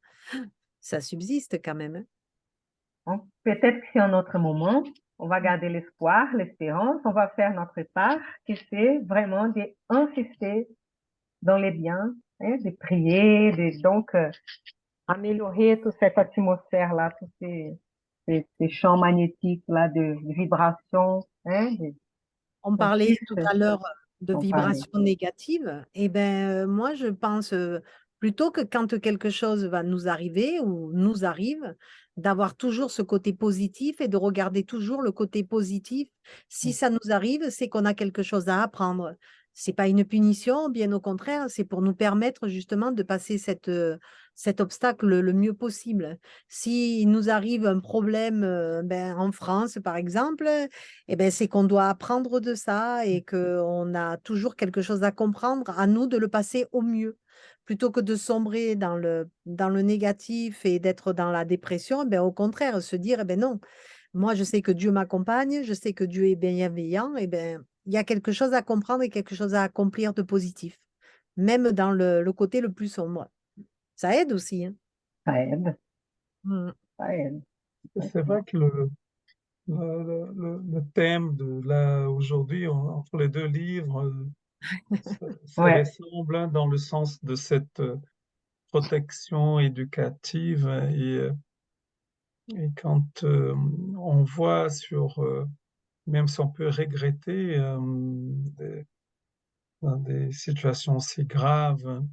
Ça subsiste quand même, hein. Donc, peut-être que c'est un autre moment, on va garder l'espoir, l'espérance, on va faire notre part, qui c'est vraiment d'insister dans les biens, hein, de prier, donc améliorer toute cette atmosphère-là, tous ces champs magnétiques-là de vibrations, hein, On qu'on parlait puisse tout à l'heure de en parler. vibrations négatives. Et ben, moi, je pense plutôt que quand quelque chose va nous arriver ou nous arrive, d'avoir toujours ce côté positif et de regarder toujours le côté positif. Si ça nous arrive, c'est qu'on a quelque chose à apprendre. C'est pas une punition, bien au contraire, c'est pour nous permettre justement de passer cet obstacle le mieux possible. S'il nous arrive un problème ben, en France, par exemple, eh ben, c'est qu'on doit apprendre de ça et qu'on a toujours quelque chose à comprendre, à nous de le passer au mieux. Plutôt que de sombrer dans le négatif et d'être dans la dépression, ben, au contraire, se dire, eh ben non, moi je sais que Dieu m'accompagne, je sais que Dieu est bienveillant, et ben, il y a quelque chose à comprendre et quelque chose à accomplir de positif, même dans le côté le plus sombre. Ça aide aussi, hein. Ça aide, Mm. ça aide. C'est vrai que le thème de là aujourd'hui, entre les deux livres, se Ouais, ressemble, hein, dans le sens de cette protection éducative. Et quand on voit même si on peut regretter des, dans des situations aussi graves,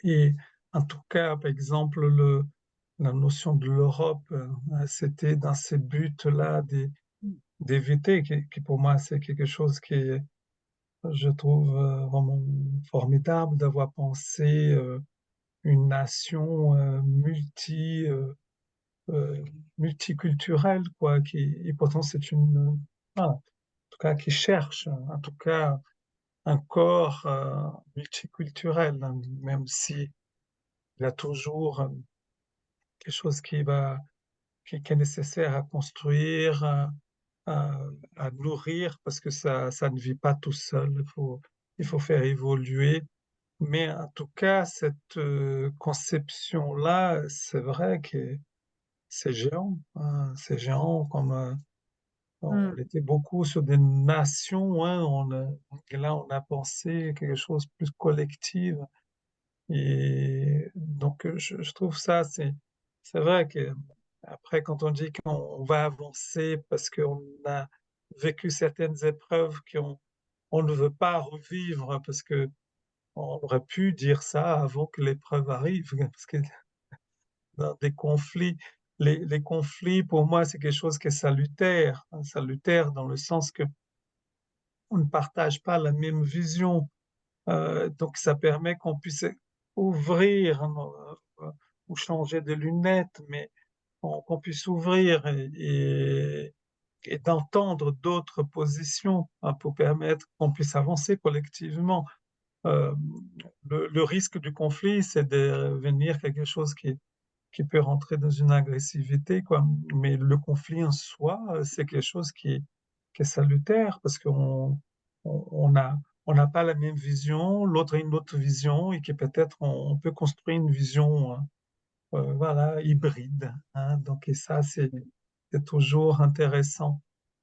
et en tout cas, par exemple, la notion de l'Europe, c'était dans ces buts-là d'éviter, qui pour moi c'est quelque chose qui est, je trouve, vraiment formidable d'avoir pensé une nation euh, multiculturelle, quoi, et pourtant c'est voilà, en tout cas qui cherche, en tout cas un corps multiculturel, hein, même si il y a toujours quelque chose qui est nécessaire à construire, à, à nourrir, parce que ça ne vit pas tout seul. Il faut faire évoluer. Mais en tout cas, cette conception-là, c'est vrai que c'est géant, hein. C'est géant comme on Mm. était beaucoup sur des nations, hein. Et là, on a pensé quelque chose de plus collectif. Et donc, je trouve ça, c'est vrai que après, quand on dit qu'on va avancer parce qu'on a vécu certaines épreuves on ne veut pas revivre, parce que on aurait pu dire ça avant que l'épreuve arrive, parce que dans des conflits, les conflits, pour moi, c'est quelque chose qui est salutaire, hein, salutaire dans le sens que on ne partage pas la même vision. Donc, ça permet qu'on puisse ouvrir, hein, ou changer de lunettes, mais qu'on puisse ouvrir et d'entendre d'autres positions, hein, pour permettre qu'on puisse avancer collectivement. Euh, le risque du conflit, c'est de devenir quelque chose qui peut rentrer dans une agressivité, quoi. Mais le conflit en soi, c'est quelque chose qui est salutaire parce qu'on n'a pas la même vision, l'autre a une autre vision et que peut-être on peut construire une vision, voilà, hybride, hein. Donc, et ça, c'est toujours intéressant.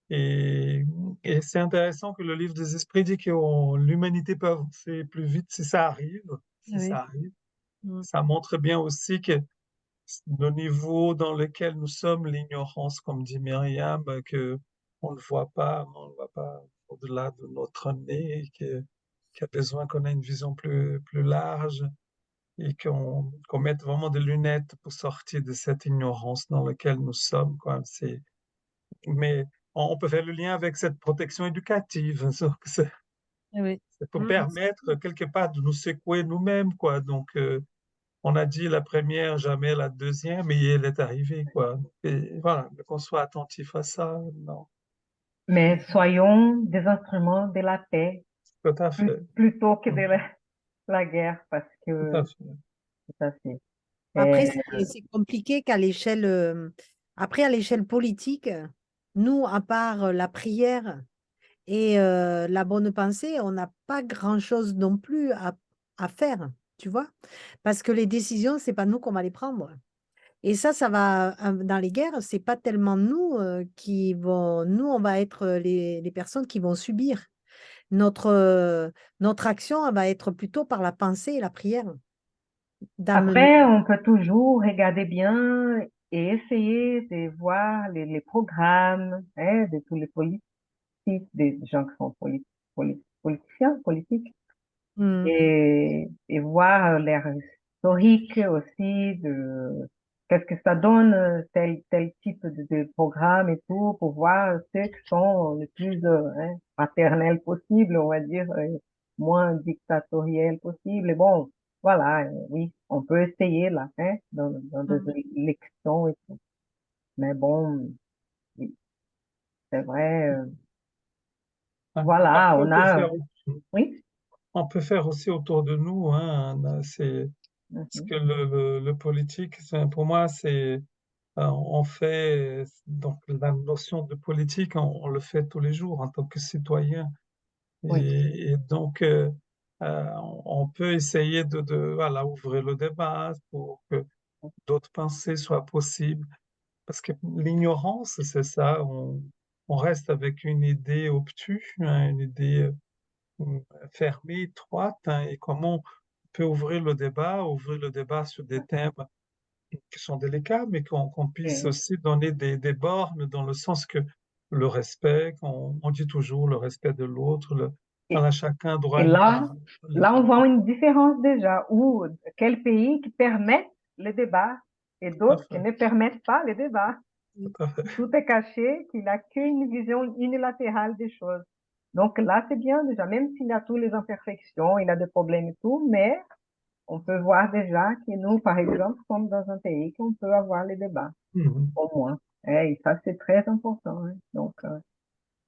Et, et c'est intéressant que le livre des esprits dit que l'humanité peut avancer plus vite si ça arrive, si Oui. ça arrive. Mm. Ça montre bien aussi que le niveau dans lequel nous sommes, l'ignorance, comme dit Myriam, que on ne voit pas au-delà de notre nez, qu'il y a besoin qu'on ait une vision plus large et qu'on mette vraiment des lunettes pour sortir de cette ignorance dans laquelle nous sommes, quoi. Mais on peut faire le lien avec cette protection éducative, hein. Donc, Oui. c'est pour Mm. permettre quelque part de nous secouer nous-mêmes, quoi. Donc, on a dit la première, jamais la deuxième, et elle est arrivée, quoi. Et voilà, qu'on soit attentif à ça, non. Mais soyons des instruments de la paix Tout à fait. plutôt que de Mhm. la guerre, parce Tout à que fait. tout à fait. Après, Et, c'est compliqué qu'à l'échelle, après, à l'échelle politique, nous, à part la prière et la bonne pensée, on n'a pas grand-chose non plus à faire, tu vois? Parce que les décisions, c'est pas nous qu'on va les prendre. Et ça va, dans les guerres, c'est pas tellement nous qui vont, nous, on va être les personnes qui vont subir. Notre action, elle va être plutôt par la pensée et la prière, d'amener. après, on peut toujours regarder bien et essayer de voir les programmes hein, de tous les politiques, des gens qui sont politiciens, politiques, Hmm. et voir l'air historique aussi de qu'est-ce que ça donne, tel type de programme et tout, pour voir ceux qui sont le plus hein, maternels possible, on va dire, moins dictatoriels possible. Et bon, voilà, oui, on peut essayer là, hein, dans des Hmm. élections et tout. Mais bon, oui, c'est vrai, Ouais. voilà, Après, on a, oui. on peut faire aussi autour de nous, hein, c'est ce Mhm, que le politique, pour moi, c'est on fait donc la notion de politique, on le fait tous les jours en tant que citoyen. oui, Et donc, on peut essayer voilà, ouvrir le débat pour que d'autres pensées soient possibles. Parce que l'ignorance, c'est ça, on reste avec une idée obtuse, hein, une idée fermée, étroite, hein, et comment on peut ouvrir le débat sur des thèmes qui sont délicats, mais qu'on puisse et, aussi donner des bornes dans le sens que le respect, on dit toujours le respect de l'autre, et, voilà, chacun et doit là, libre. là, on voit une différence déjà, où quel pays qui permet le débat et Tout à d'autres qui fait, ne permettent pas le débat. tout à fait. Tout est caché, qu'il n'a qu'une vision unilatérale des choses. Donc là, c'est bien déjà, même s'il a toutes les imperfections, il a des problèmes et tout, mais on peut voir déjà que nous, par exemple, sommes dans un pays qu'on peut avoir les débats, Mhm. au moins. Et ça, c'est très important. Hein. Donc,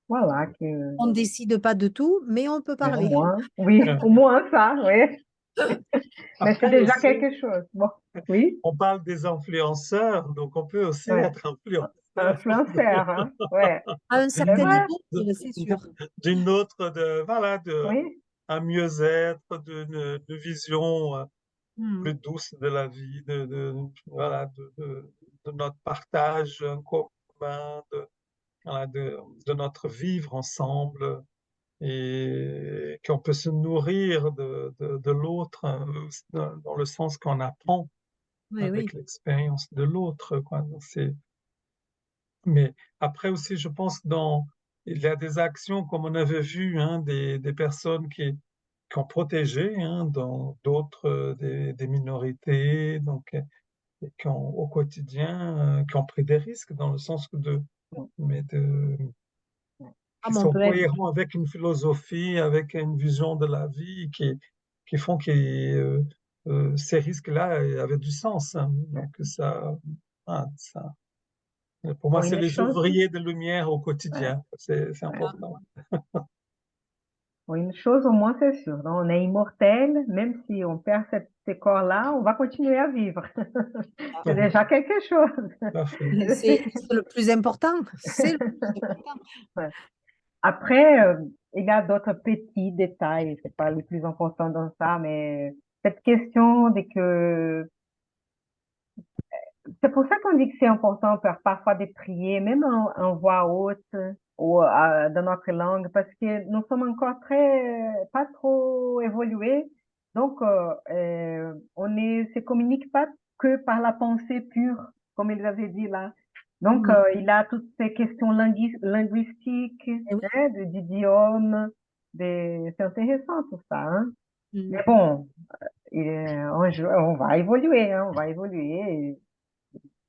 voilà, que, On ne décide pas de tout, mais on peut mais au parler. moins, oui, Ouais. au moins ça, oui. Mais c'est Après déjà aussi, quelque chose. Bon, oui, on parle des influenceurs, donc on peut aussi ouais. être influenceur Influenceur, hein, ouais, À un c'est certain vrai, niveau, c'est sûr. d'une autre, voilà, oui, un mieux-être, d'une vision Hmm. plus douce de la vie, voilà, de notre partage en commun, voilà, de notre vivre ensemble et qu'on peut se nourrir de l'autre dans le sens qu'on apprend Oui, oui. avec l'expérience de l'autre, quoi. Donc, mais après aussi, je pense il y a des actions comme on avait vu, hein, des personnes qui ont protégé, hein, dans d'autres, des minorités, donc, et qui ont, au quotidien, qui ont pris des risques dans le sens mais Ah, qui mais on sont peut être. cohérents avec une philosophie, avec une vision de la vie qui font que ces risques-là avaient du sens, hein. Donc ça, pour moi, pour c'est une les chose, ouvriers de lumière au ouais, quotidien. C'est ouais. important. Pour une chose au moins c'est sûr, hein, on est immortel, même si on perd ces corps-là, on va continuer à vivre. C'est déjà quelque chose. Tout à fait. Et c'est le plus important. C'est le plus important. Ouais. Après, il y a d'autres petits détails, c'est pas le plus important dans ça, mais cette question de que c'est pour ça qu'on dit que c'est important de faire parfois des prières, même en voix haute ou dans notre langue, parce que nous sommes encore pas trop évolués. Donc, on ne se communique pas que par la pensée pure, comme il avait dit là. Donc, Mhm. il a toutes ces questions linguistiques, Eh oui. hein, d'idiome, c'est intéressant tout ça, hein. Mhm. Mais bon, on va évoluer, hein, on va évoluer.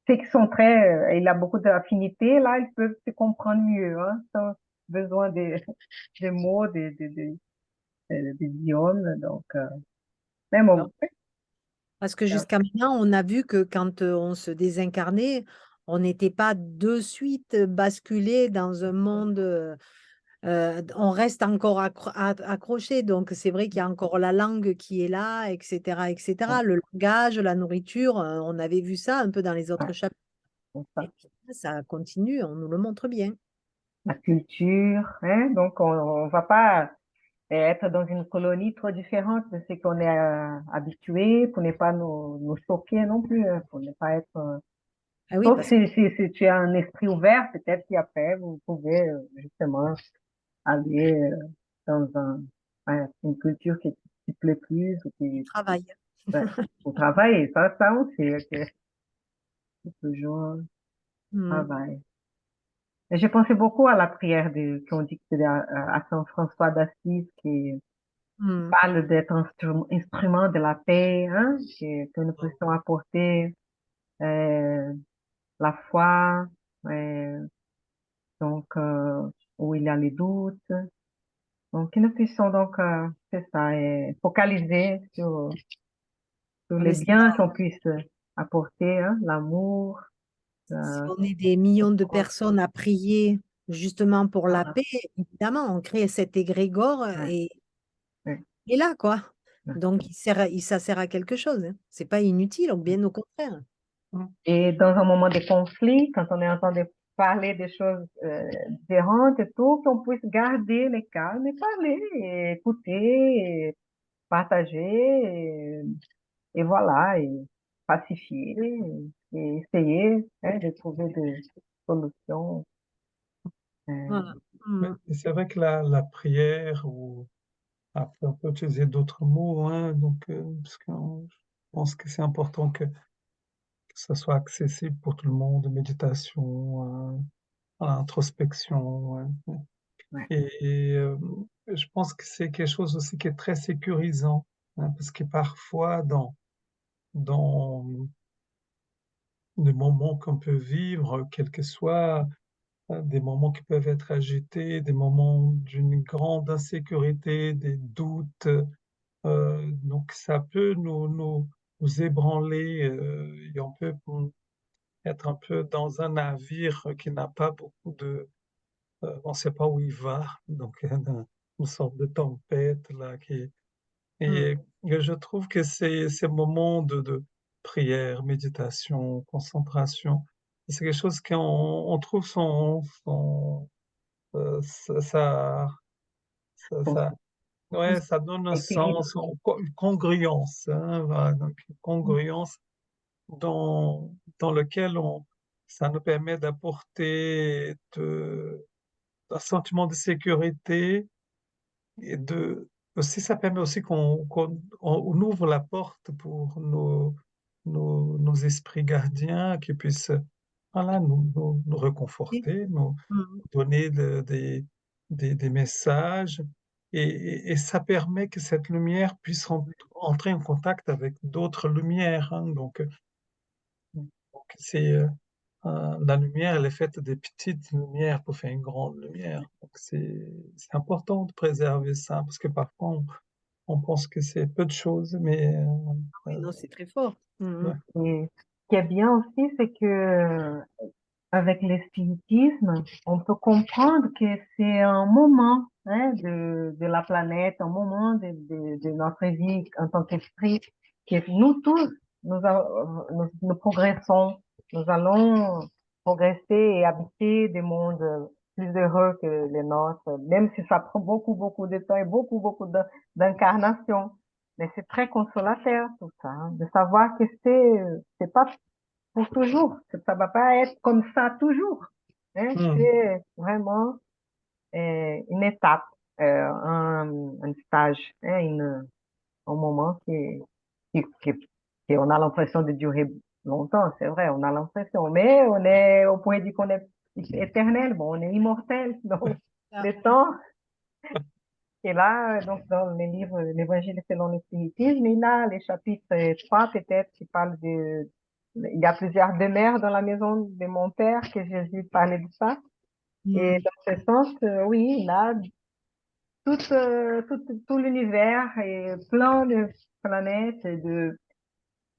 Ceux qui sont il a beaucoup d'affinités, là, ils peuvent se comprendre mieux, hein, sans besoin des mots, des idiomes. Donc, mais Alors, bon, parce que jusqu'à maintenant, on a vu que quand on se désincarnait, on n'était pas de suite basculé dans un monde. On reste encore accroché, donc c'est vrai qu'il y a encore la langue qui est là, etc., Ouais, etc. Le langage, la nourriture, on avait vu ça un peu dans les autres ouais, chapitres. c'est Et ça. puis là, ça continue, on nous le montre bien. La culture, hein, donc on va pas être dans une colonie trop différente de ce qu'on est habitué pour ne pas nous choquer non plus, hein, pour ne pas être. Ah oui, Sauf parce que si tu as un esprit ouvert, peut-être qu'après vous pouvez justement aller dans ouais, une culture qui te plaît plus ou tu qui travailles. ouais, au travail. Et ça aussi, ok, c'est toujours Hmm, travail. Et j'ai pensé beaucoup à la prière qu'on dit que c'est à Saint François d'Assise qui hmm. parle d'être instrument de la paix, hein, que nous puissions apporter euh, la foi, euh, donc où il y a les doutes, donc que nous puissions donc, c'est ça, focaliser sur Ah, les mais si biens qu'on puisse apporter, hein, l'amour, si euh, on est des millions de personnes à prier justement pour la voilà, paix, évidemment, on crée cet égrégore ouais, ouais, et là, quoi. ouais. Donc, ça sert à quelque chose, hein. C'est pas inutile, bien au contraire. Et dans un moment de conflit, quand on est en train de parler des choses différentes et tout, qu'on puisse garder le calme et parler, et écouter, et partager, et voilà, et pacifier, et essayer hein, de trouver des solutions. Voilà. Euh, Mais Hmm. c'est vrai que la prière, ou après on peut utiliser d'autres mots, hein, donc, parce que je pense que c'est important que ça soit accessible pour tout le monde, méditation, introspection. Ouais. ouais, Et je pense que c'est quelque chose aussi qui est très sécurisant, hein, parce que parfois dans des moments qu'on peut vivre, quels que soient, des moments qui peuvent être agités, des moments d'une grande insécurité, des doutes, donc ça peut nous ébranler, et on peut être un peu dans un navire qui n'a pas beaucoup on ne sait pas où il va, donc une sorte de tempête là Hmm. et je trouve que ces moments de prière, méditation, concentration, c'est quelque chose qu'on trouve pour ça, ouais, ça donne un équilibre. sens, une congruence, hein, voilà, donc une congruence dans lequel ça nous permet d'apporter un sentiment de sécurité et aussi ça permet aussi on ouvre la porte pour nos esprits gardiens qui puissent voilà, nous Et- réconforter, nous hmm. donner des messages et ça permet que cette lumière puisse entrer en contact avec d'autres lumières, hein. Donc la lumière, elle est faite des petites lumières pour faire une grande lumière. Donc c'est important de préserver ça parce que parfois on pense que c'est peu de choses, mais Oui, non, c'est très fort. Hmm. ouais. Et ce qui est bien aussi, c'est que avec le spiritisme, on peut comprendre que c'est un moment hein, de la planète, un moment de notre vie en tant qu'esprit, que nous tous, nous progressons, nous allons progresser et habiter des mondes plus heureux que les nôtres, même si ça prend beaucoup, beaucoup de temps et beaucoup, beaucoup d'incarnations. Mais c'est très consolateur tout ça, hein, de savoir que c'est pas pour toujours. Ça va pas être comme ça toujours. Hein. Hmm. C'est vraiment une étape, un stage, hein, un moment on a l'impression de durer longtemps, c'est vrai, on a l'impression, mais on est au point de dire qu'on est éternel, bon, on est immortel, donc Ah, le temps est là, donc dans le livre L'Évangile selon le spiritisme, il a les chapitres 3 peut-être qui parlent il y a plusieurs demeures dans la maison de mon père que Jésus parlait de ça. Et hmm. dans ce sens, oui, il a tout l'univers et plein de planètes,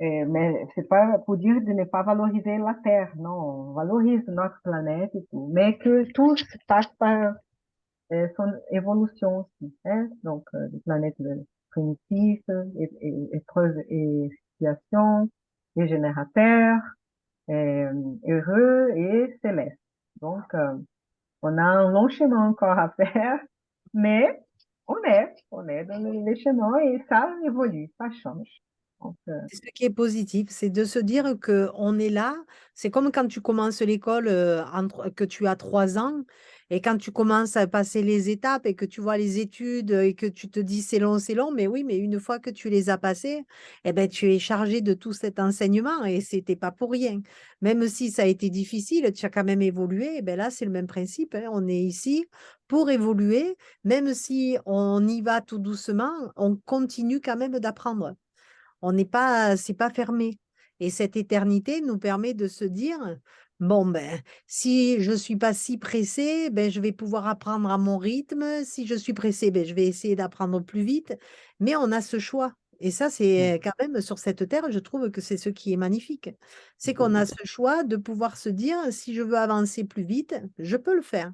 Mais c'est pas pour dire de ne pas valoriser la Terre, non, on valorise notre planète et tout, mais que tout se passe par son évolution aussi, hein. Donc, des planètes primitifs, épreuves et situations, régénérateurs, heureux et célestes. Donc, on a un long chemin encore à faire, mais on est dans le chemin et ça évolue, ça change. Donc, C'est ce qui est positif, c'est de se dire qu'on est là. C'est comme quand tu commences l'école, que tu as 3 ans, et quand tu commences à passer les étapes et que tu vois les études et que tu te dis c'est long, mais oui, mais une fois que tu les as passées, eh ben, tu es chargé de tout cet enseignement et c'était pas pour rien. Même si ça a été difficile, tu as quand même évolué. Eh ben là, c'est le même principe, hein. On est ici pour évoluer, même si on y va tout doucement, on continue quand même d'apprendre. On n'est pas, c'est pas fermé. Et cette éternité nous permet de se dire, bon, ben, si je suis pas si pressée, ben, je vais pouvoir apprendre à mon rythme. Si je suis pressée, ben, je vais essayer d'apprendre plus vite. Mais on a ce choix. Et ça, c'est quand même sur cette terre, je trouve que c'est ce qui est magnifique. C'est qu'on a ce choix de pouvoir se dire, si je veux avancer plus vite, je peux le faire.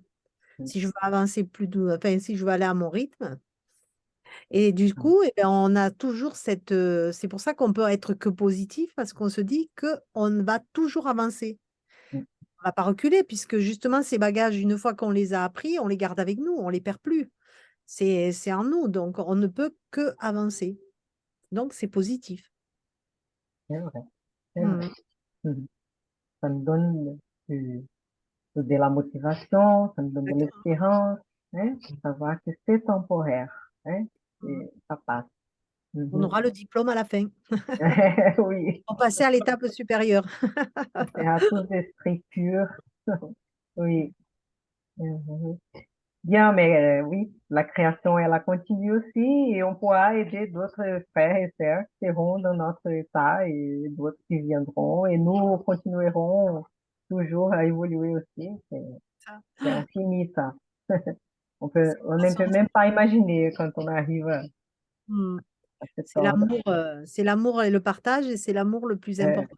Si je veux avancer enfin, si je veux aller à mon rythme, et du coup, eh ben, on a toujours cette. C'est pour ça qu'on peut être que positif, parce qu'on se dit qu'on va toujours avancer. On va pas reculer, puisque justement, ces bagages, une fois qu'on les a appris, on les garde avec nous, on les perd plus. C'est en nous, donc on ne peut que avancer. Donc, c'est positif. c'est vrai, c'est vrai. Mm. Mhm. Ça me donne de la motivation, ça me donne de Exactement. l'espérance, hein, de savoir que c'est temporaire, hein, Mm. et ça passe. On Mhm. aura le diplôme à la fin. Oui, On passer à l'étape supérieure. on sera tous esprits purs. Oui. Mhm. Bien, mais oui, la création, elle a continué aussi et on pourra aider d'autres frères et sœurs qui seront dans notre état et d'autres qui viendront et nous continuerons toujours à évoluer aussi. Ça. C'est infini, ça. C'est On ne peut même pas imaginer quand on arrive Mm. à cet ordre. C'est l'amour et le partage, et c'est l'amour le plus Euh, important.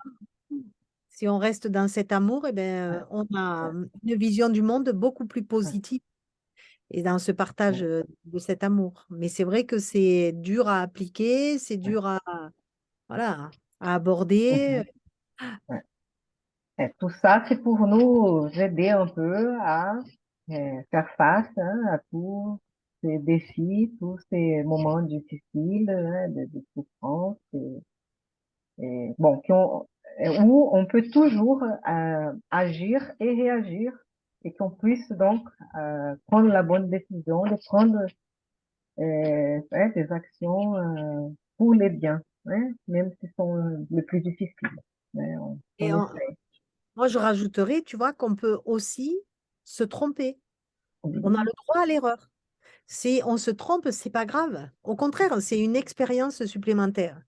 Si on reste dans cet amour, eh ben, on a euh, une vision du monde beaucoup plus positive et dans ce partage de cet amour. Mais c'est vrai que c'est dur à appliquer, c'est dur voilà, à aborder. mhm, ouais. Et tout ça, c'est pour nous aider un peu à faire face, hein, à tous ces défis, tous ces moments difficiles, hein, de souffrance, bon, où on peut toujours agir et réagir et qu'on puisse donc prendre la bonne décision de prendre des actions pour les biens, hein, même si ce sont les plus difficiles. Mais on Et essaie. moi, je rajouterais, tu vois, qu'on peut aussi se tromper. On a Oui. le droit à l'erreur. Si on se trompe, c'est pas grave. Au contraire, c'est une expérience supplémentaire.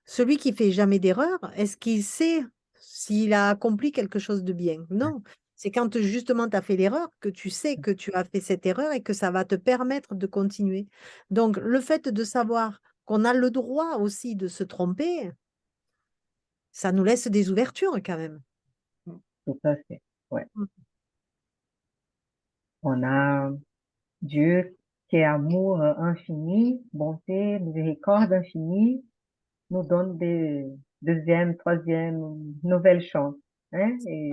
Celui qui fait jamais d'erreur, est-ce qu'il sait s'il a accompli quelque chose de bien? Non. C'est quand justement tu as fait l'erreur que tu sais que tu as fait cette erreur et que ça va te permettre de continuer. Donc, le fait de savoir qu'on a le droit aussi de se tromper, ça nous laisse des ouvertures quand même. Tout à fait. Ouais. Mm. On a Dieu qui est amour infini, bonté, miséricorde infinie, nous donne des deuxième, troisième, nouvelles chances, hein, et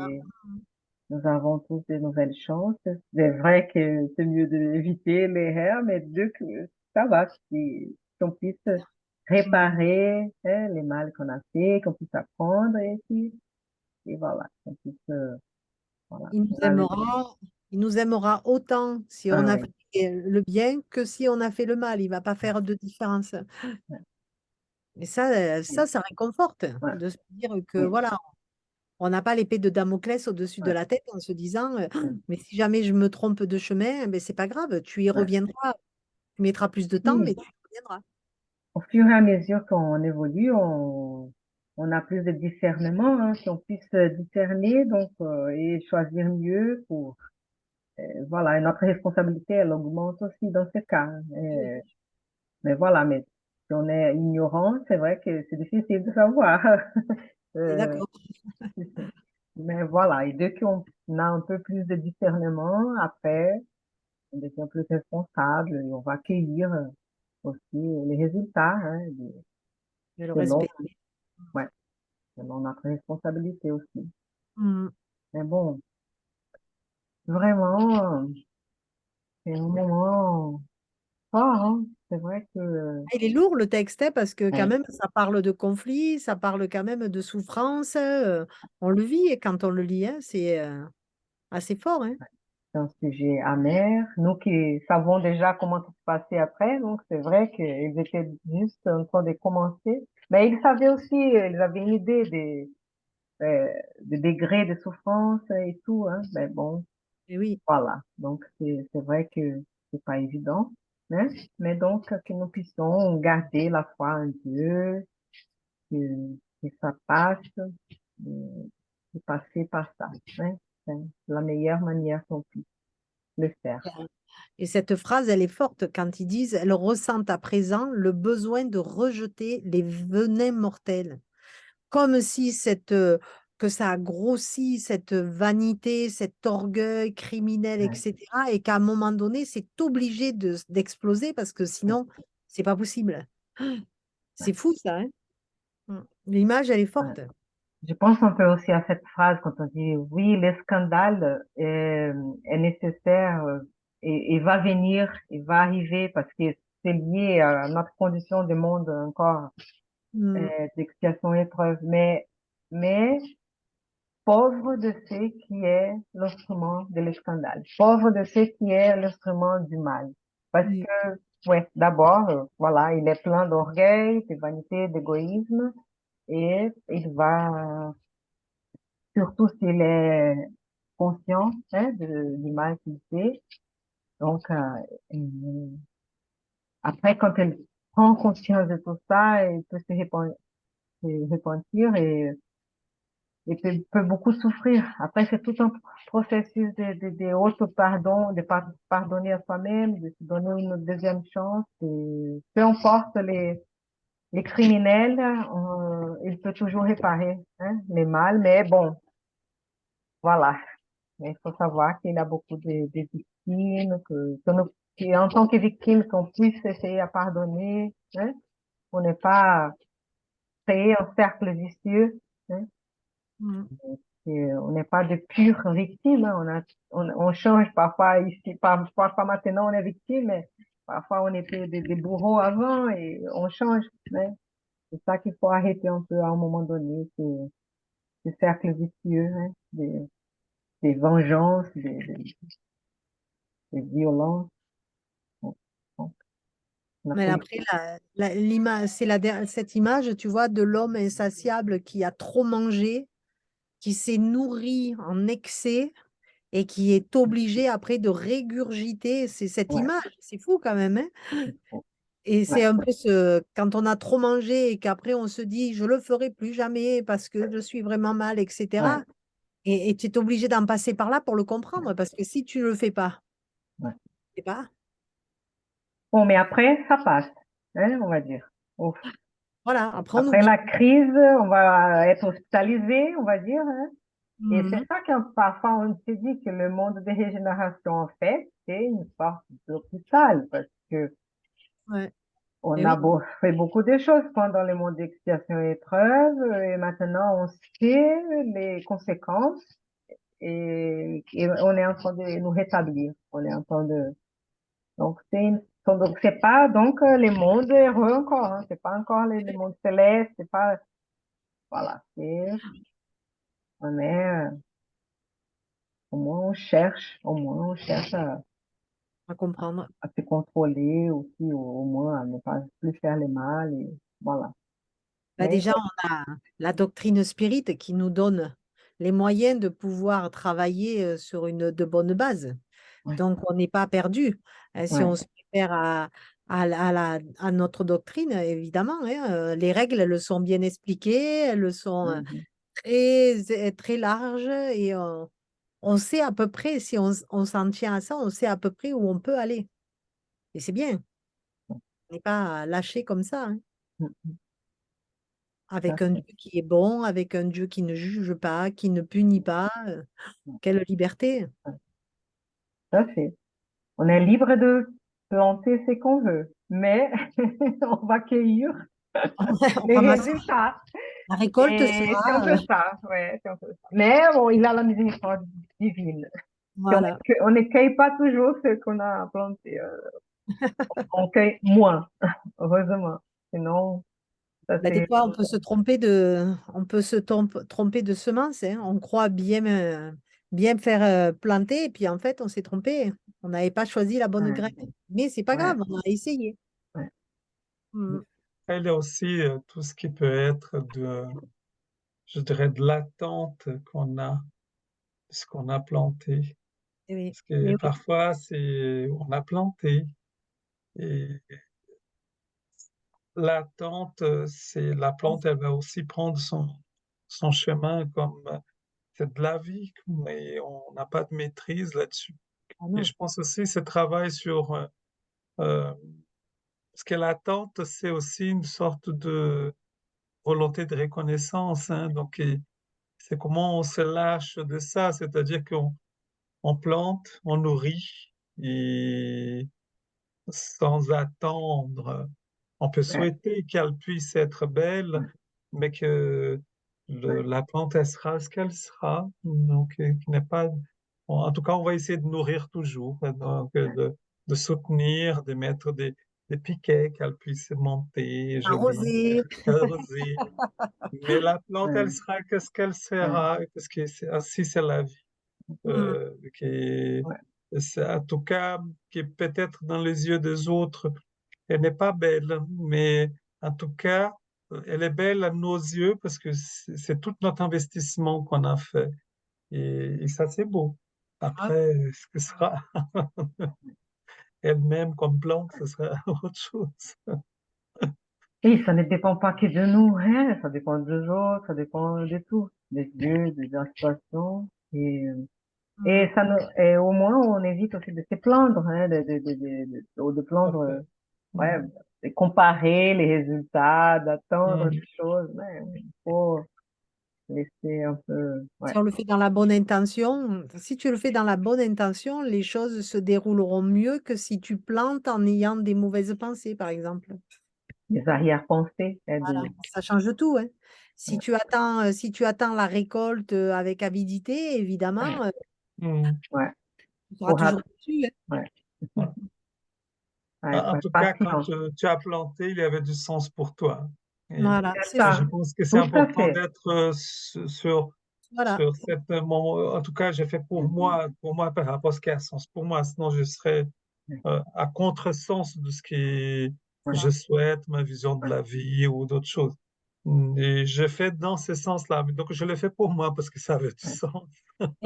nous avons tous de nouvelles chances. C'est vrai que c'est mieux d'éviter l'erreur, mais que ça va, qu'on puisse Mm. réparer, hein, les mal qu'on a fait, qu'on puisse apprendre, et voilà, qu'on puisse, voilà, Il nous aller. aimera, il nous aimera autant si on Ah a oui, fait le bien que si on a fait le mal. Il va pas faire de différence. ouais, Et ça réconforte ouais, de se dire que oui, voilà, on n'a pas l'épée de Damoclès au-dessus de ouais, la tête en se disant ouais, mais si jamais je me trompe de chemin, ben, c'est pas grave, tu y ouais. reviendras. Tu mettras plus de temps, mais Oui, tu y reviendras. au fur et à mesure qu'on évolue, on a plus de discernement, hein, qu'on puisse discerner donc et choisir mieux pour voilà, et notre responsabilité elle augmente aussi dans ce cas, hein. Mais voilà, mais Si on est ignorant, c'est vrai que c'est difficile de savoir. Et Euh, d'accord. mais voilà, et dès qu'on a un peu plus de discernement, après, on devient plus responsable et on va accueillir aussi les résultats hein, Je le selon, respecte. ouais, selon notre responsabilité aussi. Mm. Mais bon, vraiment, c'est un moment fort, hein. C'est vrai que Il est lourd le texte, hein, parce que quand ouais, même, ça parle de conflit, ça parle quand même de souffrance. On le vit et quand on le lit, hein, c'est assez fort. Hein. c'est un sujet amer. Nous qui savons déjà comment ça se passait après, donc c'est vrai qu'ils étaient juste en train de commencer. Mais ils savaient aussi, ils avaient une idée des degrés de souffrance et tout, hein. Mais bon, Et oui. voilà. Donc c'est vrai que c'est pas évident, hein. Mais donc que nous puissions garder la foi en Dieu, que, que ça passe, de passer par ça, hein. C'est la meilleure manière qu'on puisse le faire. Et cette phrase, elle est forte quand ils disent, elles ressentent à présent le besoin de rejeter les venins mortels. Comme si que ça a grossi cette vanité, cet orgueil criminel, Ouais, etc. Et qu'à un moment donné, c'est obligé d'exploser parce que ouais, sinon, c'est pas possible. ouais, C'est fou ça, hein? L'image, elle est ouais. forte. Je pense un peu aussi à cette phrase quand on dit oui, le scandale est nécessaire et va venir, il va arriver parce que c'est lié à notre condition de monde encore Mm. d'expiation et épreuve. Mais pauvre de ceux qui est l'instrument de le scandale, pauvre de ceux qui est l'instrument du mal. Parce Oui. que, ouais, d'abord, voilà, il est plein d'orgueil, de vanité, d'égoïsme et il va surtout s'il est conscient hein, du mal qu'il fait. Donc, après, quand elle prend conscience de tout ça, elle peut se repentir et peut beaucoup souffrir. Après, c'est tout un processus de auto-pardon, pardonner à soi-même, de se donner une deuxième chance. Et peu importe les criminels, il peut toujours réparer hein, les mal, mais bon, voilà. Mais il faut savoir qu'il y a beaucoup de victimes, en tant que victime, qu'on puisse essayer à pardonner, hein, pour ne pas créer un cercle vicieux, hein, Mm. et on n'est pas de pures victimes, hein, on change parfois ici, parfois maintenant on est victime, mais parfois on était des bourreaux avant et on change, hein. C'est ça qu'il faut arrêter un peu à un moment donné, ce cercle vicieux, hein, des vengeances, des violences. Bon, bon, on a Mais fait- après, l'image, c'est cette image, tu vois, de l'homme insatiable qui a trop mangé, qui s'est nourri en excès et qui est obligé après de régurgiter. C'est cette ouais, image, c'est fou quand même, hein. Et ouais, c'est un peu quand on a trop mangé et qu'après on se dit, je le ferai plus jamais parce que je suis vraiment mal, ouais, etc. Et tu es obligé d'en passer par là pour le comprendre, parce que si tu ne le fais pas, ouais. c'est pas. Bon, mais après, ça passe, hein, on va dire. Ouf. Voilà, après on Après oublie. la crise, on va être hospitalisé, on va dire, hein. Et c'est Mhm. ça que parfois on se dit que le monde de régénération, en fait, c'est une sorte d'hôpital parce que Ouais. on Et a oui, fait beaucoup de choses pendant le monde d'expiation et épreuve et maintenant on sait les conséquences et on est en train de nous rétablir. On est en train de donc c'est pas donc les mondes heureux encore, hein. C'est pas encore les mondes célestes, c'est pas voilà, c'est on est au moins on cherche à comprendre. à se contrôler aussi, au moins à ne pas plus faire le mal et voilà. Bah, Mais il déjà, faut, on a la doctrine spirit qui nous donne les moyens de pouvoir travailler sur de bonnes bases. ouais, Donc, on n'est pas perdu. Si ouais, on se réfère à notre doctrine, évidemment, hein, les règles, elles sont bien expliquées, elles sont mhm, très larges et on sait à peu près, si on s'en tient à ça, on sait à peu près où on peut aller. Et c'est bien. On n'est pas lâché comme ça, hein. Mm, tout à Avec un fait. Dieu qui est bon, avec un Dieu qui ne juge pas, qui ne punit pas. Quelle liberté. Tout à fait. On est Mm. libre de planter ce qu'on veut, mais on va cueillir On les ramasse. résultats. La récolte Et c'est un sera, peu ça, ouais, c'est un peu ça. Mais bon, il a la miséricorde divine. Si voilà. on ne cueille pas toujours ce qu'on a planté, on cueille moins, heureusement. Sinon, ça Ben, des c'est... fois, on peut se tromper de semence, hein. On croit bien faire planter, et puis en fait, on s'est trompé. On n'avait pas choisi la bonne Ouais, graine. Mais c'est pas ouais, grave, on a essayé. ouais. Mm. Il y a aussi tout ce qui peut être je dirais, de l'attente qu'on a, de ce qu'on a planté. Eh oui, Parce que eh oui. parfois, on a planté et l'attente, c'est la plante, elle va aussi prendre son chemin comme c'est de la vie, mais on n'a pas de maîtrise là-dessus. Ah Et non. je pense aussi ce travail sur euh, ce que l'attente, c'est aussi une sorte de volonté de reconnaissance, hein. Donc, c'est comment on se lâche de ça, c'est-à-dire qu'on plante, on nourrit et sans attendre. On peut Ouais, souhaiter qu'elle puisse être belle, ouais, mais que ouais. la plante, elle sera ce qu'elle sera. Donc, qui n'est pas. En tout cas, on va essayer de nourrir toujours, donc de soutenir, de mettre des piquets qu'elle puisse monter joliment, Arroser. arroser. Mais la plante, elle Ouais, sera que ce qu'elle ouais, sera, parce que ainsi c'est la vie. Mm. Qui ouais, c'est en tout cas, qui est peut-être dans les yeux des autres, elle n'est pas belle, mais en tout cas, elle est belle à nos yeux parce que c'est tout notre investissement qu'on a fait. Et ça, c'est beau. Ah, Après, ce que sera elle-même comme plante, ce sera autre chose. et ça ne dépend pas que de nous, hein. Ça dépend des autres, ça dépend de tout, des dieux, de la situation. Et, mm. et au moins, on évite aussi de se plaindre, hein, de Tout à plaindre, fait. ouais, Mm. de comparer les résultats, d'attendre des Mm. choses. Ouais, il faut laisser un peu, ouais, Si on le fait dans la bonne intention, si tu le fais dans la bonne intention, les choses se dérouleront mieux que si tu plantes en ayant des mauvaises pensées, par exemple. des arrière-pensées, hein, Voilà, ça change tout, hein. Si tu attends la récolte avec avidité, ouais, évidemment, Mm. ouais, tu seras pour, toujours dessus, hein. ouais, Voilà. ouais, En faut être tout cas, quand patient. tu as planté, il y avait du sens pour toi. Voilà, C'est c'est Et je ça, vrai. pense que c'est tout à important fait. d'être Voilà. sur cette moment. En tout cas, j'ai fait pour moi, par rapport à ce qui a sens pour moi. Sinon, je serais à contresens de ce que Ouais, je souhaite, ma vision de la vie ou d'autres choses. Et j'ai fait dans ce sens-là. Donc, je l'ai fait pour moi parce que ça avait du ouais. sens.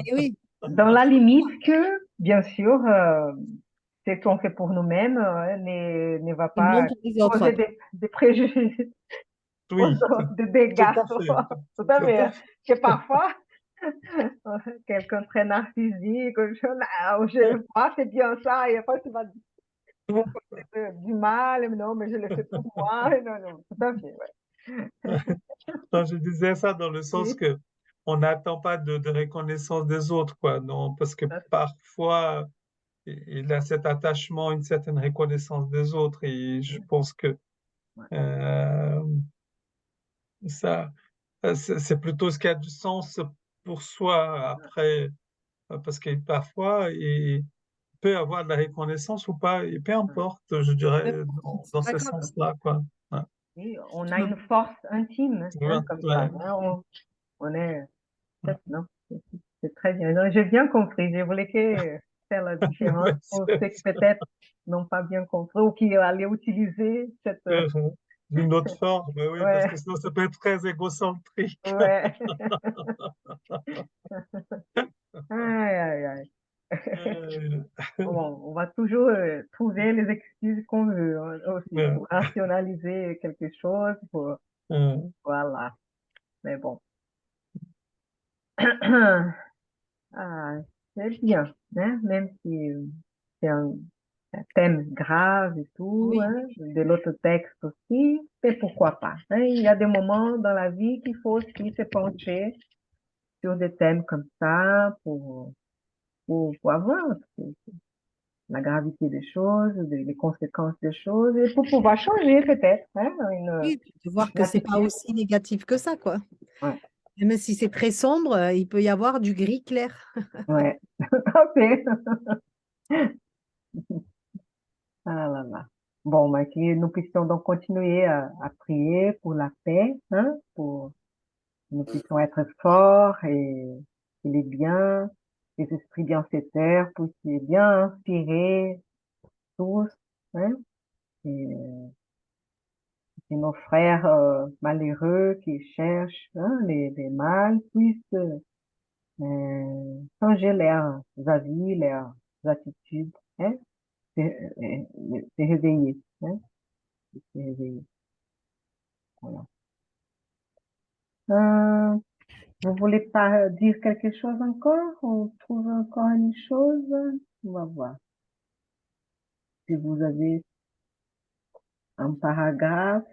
Et oui, Dans la limite que, bien sûr, ce qu'on fait pour nous-mêmes ne va c'est bon pas pour les causer autres. des préjudices aux Oui, autres, des tout dégâts. à fait. Tout à Tout fait, à hein. fait. Que parfois, quelqu'un très narcissique, je vois, c'est bien ça, et après tu vas dire du mal, non, mais je le fais pour moi. Non, non, tout à fait, Non, je disais ça dans le sens ouais. que on n'attend pas de reconnaissance des autres, quoi. Non, parce que Tout à fait, parfois, il a cet attachement, une certaine reconnaissance des autres, et je pense que ouais, euh, ça, c'est plutôt ce qui a du sens pour soi. Après, parce que parfois, il peut avoir de la reconnaissance ou pas, et peu ouais. importe, je dirais, C'est dans pas ce grave. sens-là, quoi. Ouais. Oui, on Tu a me- une force intime, Ouais, hein, comme ça, ouais, hein, on est, ouais. non, c'est très bien. Donc, j'ai bien compris. Je voulais que faire la différence Merci. pour ceux qui peut-être n'ont pas bien compris ou qui allaient utiliser cette, Mhm. D'une autre forme, oui, parce que ouais, sinon ça peut être très égocentrique. ouais. Aïe, aïe, aïe. Euh, Bon, on va toujours trouver les excuses qu'on veut, hein, aussi euh, pour rationaliser quelque chose, euh, voilà. Mais bon. Ah, c'est bien, hein, même si c'est un un thème grave et tout, Oui, hein, de l'autre texte aussi, et pourquoi pas, hein. Il y a des moments dans la vie qu'il faut aussi se pencher sur des thèmes comme ça pour avoir la gravité des choses, les conséquences des choses, et pour pouvoir changer peut-être, hein, oui, puis de voir une que c'est pas attitude. aussi négatif que ça, quoi. Ouais, Même si c'est très sombre, il peut y avoir du gris clair. ouais, tout à fait. Ah là là. Bon, bah, que nous puissions donc continuer à prier pour la paix, hein, pour que nous puissions être forts et les biens, les esprits bienfaiteurs, pour qu'ils aient bien inspiré tous, hein, et, et nos frères malheureux qui cherchent hein, les mal puissent changer leurs avis, leurs attitudes, hein, se, se réveiller, hein, se réveiller. Voilà. Euh, vous voulez pas dire quelque chose encore? On trouve encore une chose? On va voir. Si vous avez un paragraphe.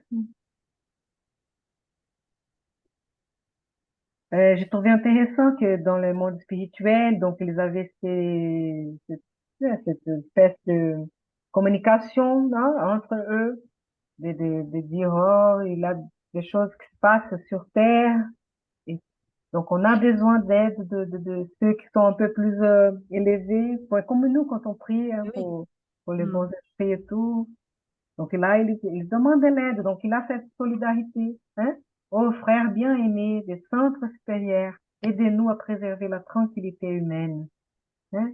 J'ai trouvé intéressant que dans le monde spirituel, donc ils avaient cette espèce de communication hein, entre eux, de dire, oh, il y a des choses qui se passent sur Terre. Et donc, on a besoin d'aide de ceux qui sont un peu plus élevés, comme nous quand on prie hein, Eh oui. pour les Mm. bons esprits et tout. Donc là, il demande de l'aide. Donc, il a cette solidarité. Hein? Oh, frères bien-aimés des centres supérieurs, aidez-nous à préserver la tranquillité humaine. Hein?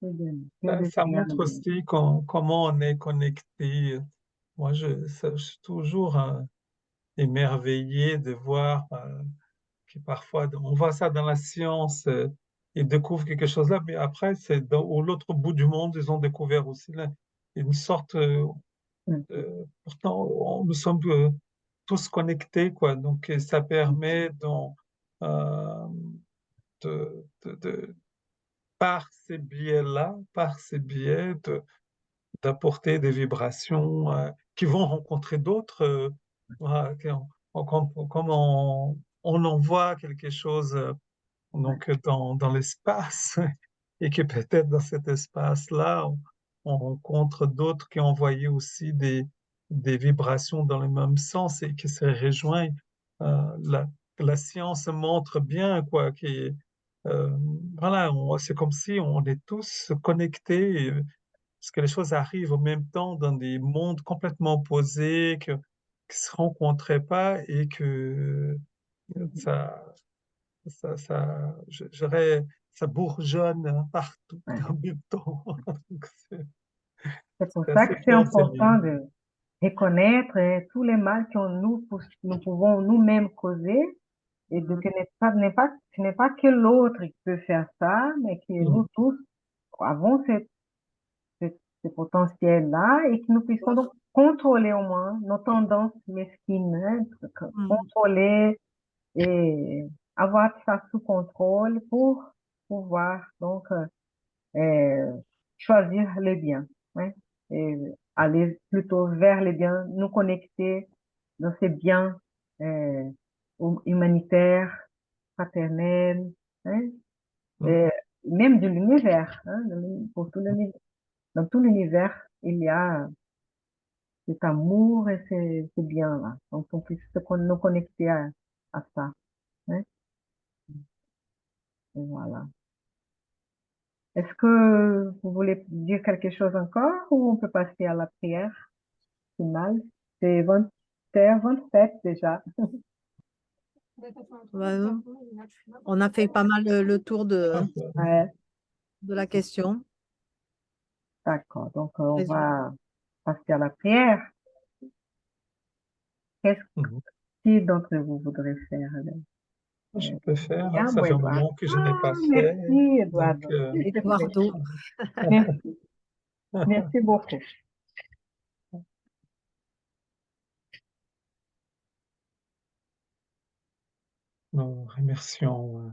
Aidez-nous. Que de Ça bien. montre aussi comment on est connecté. Moi, je suis toujours émerveillé de voir que parfois, on voit ça dans la science, ils découvrent quelque chose là, mais après, c'est au l'autre bout du monde, ils ont découvert aussi là, une sorte, pourtant, nous sommes tous connectés, quoi. Donc, ça permet euh, de, par ces biais-là, par ces biais, d'apporter des vibrations qui vont rencontrer d'autres. Voilà, comme on envoie quelque chose donc dans l'espace et que peut-être dans cet espace-là, on rencontre d'autres qui ont envoyé aussi des vibrations dans le même sens et qui se rejoignent. La science montre bien quoi, euh, voilà, c'est comme si on est tous connectés parce que les choses arrivent en même temps dans des mondes complètement opposés, qui ne se rencontraient pas et que ça, je dirais, ça bourgeonne partout Ouais. en même temps. Donc, C'est pour c'est ça assez que c'est important fascinant. de reconnaître tous les mal que nous pouvons nous-mêmes causer et de que ce n'est pas que l'autre qui peut faire ça, mais que nous Mm. tous avons ce potentiel-là et que nous puissions donc contrôler au moins nos tendances mesquines, hein, Mm. contrôler et avoir ça sous contrôle pour pouvoir donc choisir le bien, hein, et aller plutôt vers le bien, nous connecter dans ces biens euh, humanitaires, fraternels, hein, Mm. et même de l'univers, hein, pour tout l'univers. Dans tout l'univers, il y a cet amour et ces biens-là. Donc, on puisse nous connecter à ça. Hein. Et voilà. Est-ce que vous voulez dire quelque chose encore ou on peut passer à la prière finale? C'est 20h27 déjà. Ouais, on a fait pas mal le tour Ah, Ouais, de la question. d'accord. Donc, on Résumé. va passer à la prière. Qu'est-ce mhm. qui d'entre vous voudrait faire? Je peux faire, Bien, ça bon, fait un Eduardo. moment que je n'ai Ah, pas fait, merci, donc Eduardo. S'il te plaît. Eduardo, Merci. Merci beaucoup. nous remercions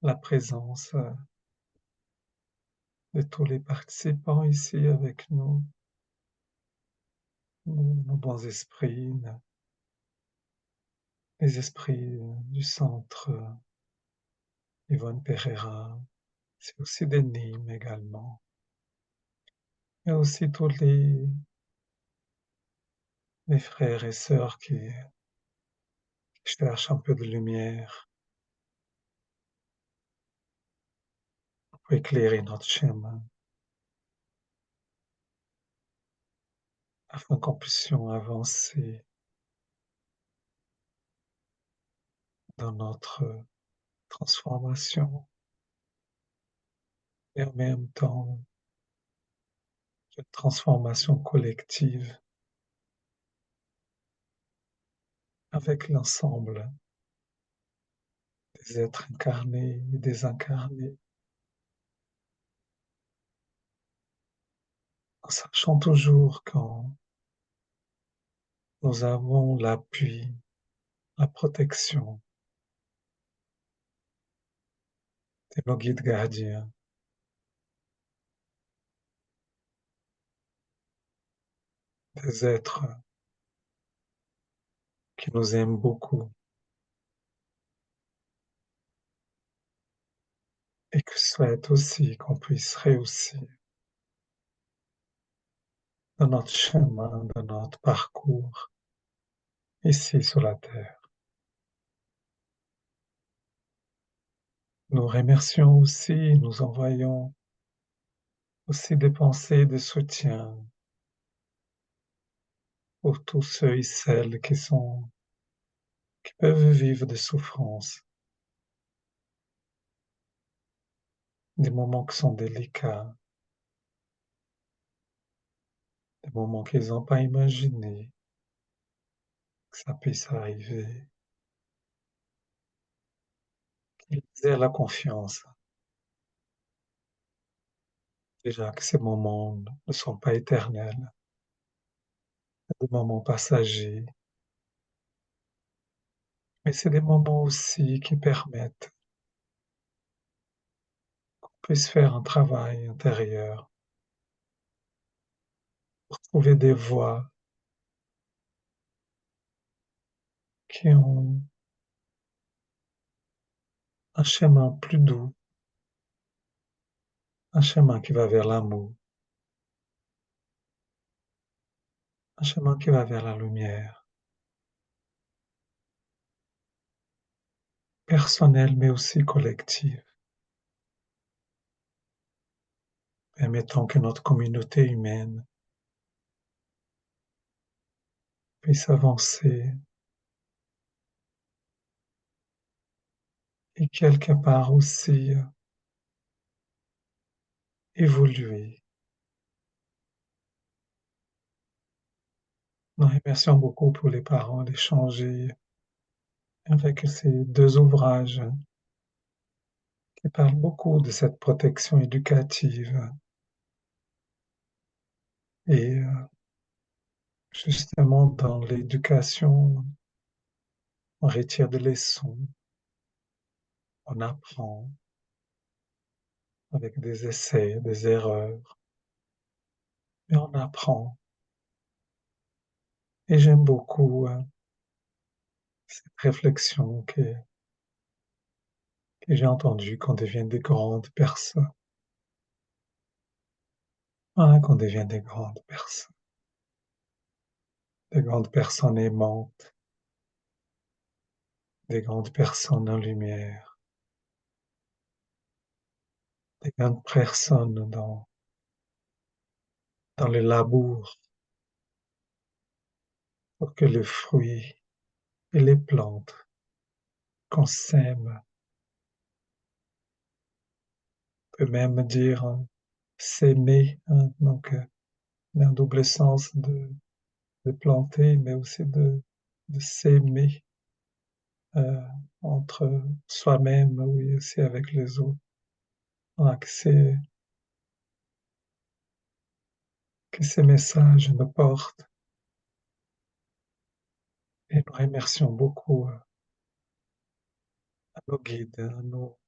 la présence de tous les participants ici avec nous, nos bons esprits, les esprits du centre Yvonne Pereira, c'est aussi des Nîmes également, mais aussi tous les frères et sœurs qui cherchent un peu de lumière pour éclairer notre chemin, afin qu'on puisse avancer dans notre transformation et en même temps une transformation collective avec l'ensemble des êtres incarnés et désincarnés, en sachant toujours quand nous avons l'appui, la protection de nos guides gardiens, des êtres qui nous aiment beaucoup et qui souhaitent aussi qu'on puisse réussir dans notre chemin, dans notre parcours ici sur la Terre. Nous remercions aussi, nous envoyons aussi des pensées de soutien pour tous ceux et celles qui peuvent vivre des souffrances, des moments qui sont délicats, des moments qu'ils n'ont pas imaginé que ça puisse arriver, qu'ils aient la confiance, déjà que ces moments ne sont pas éternels, des moments passagers, mais c'est des moments aussi qui permettent qu'on puisse faire un travail intérieur pour trouver des voies qui ont un chemin plus doux, un chemin qui va vers l'amour, un chemin qui va vers la lumière, personnelle mais aussi collective, permettant que notre communauté humaine puisse avancer et quelque part aussi évoluer. Nous remercions beaucoup pour les parents d'échanger avec ces deux ouvrages qui parlent beaucoup de cette protection éducative et justement dans l'éducation, on retire des leçons, on apprend avec des essais, des erreurs, mais on apprend. Et j'aime beaucoup cette réflexion que j'ai entendue qu'on devienne des grandes personnes. Voilà, qu'on devienne des grandes personnes aimantes, des grandes personnes en lumière, des grandes personnes dans le labour pour que les fruits et les plantes qu'on sème, on peut même dire s'aimer, hein, donc un double sens de planter, mais aussi de s'aimer euh, entre soi-même, oui, aussi avec les autres. Voilà, que ces messages nous portent et nous remercions beaucoup à nos guides, à nos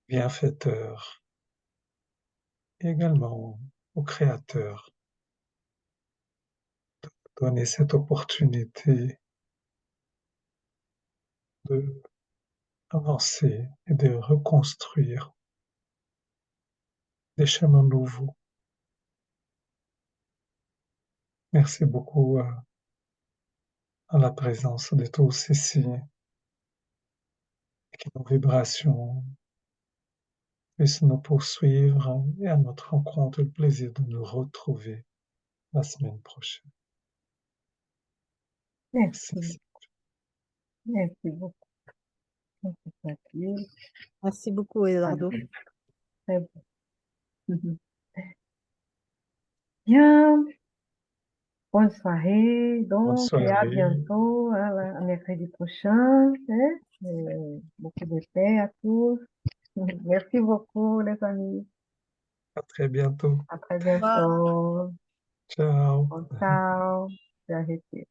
bienfaiteurs, et également au Créateur de donner cette opportunité de avancer et de reconstruire des chemins nouveaux. Merci beaucoup à la présence de tous ici et que nos vibrations puissent nous poursuivre et à notre rencontre, le plaisir de nous retrouver la semaine prochaine. Merci, Merci. merci beaucoup. Merci, Fatil. Merci beaucoup, Eduardo. Très bon. Bien, bonne soirée, Bonne donc, et à soirée. bientôt, à mercredi prochain. Hein, beaucoup de paix à tous. Merci beaucoup, les amis. À très bientôt. À très Au revoir. bientôt. Ciao. Ciao. J'ai arrêté.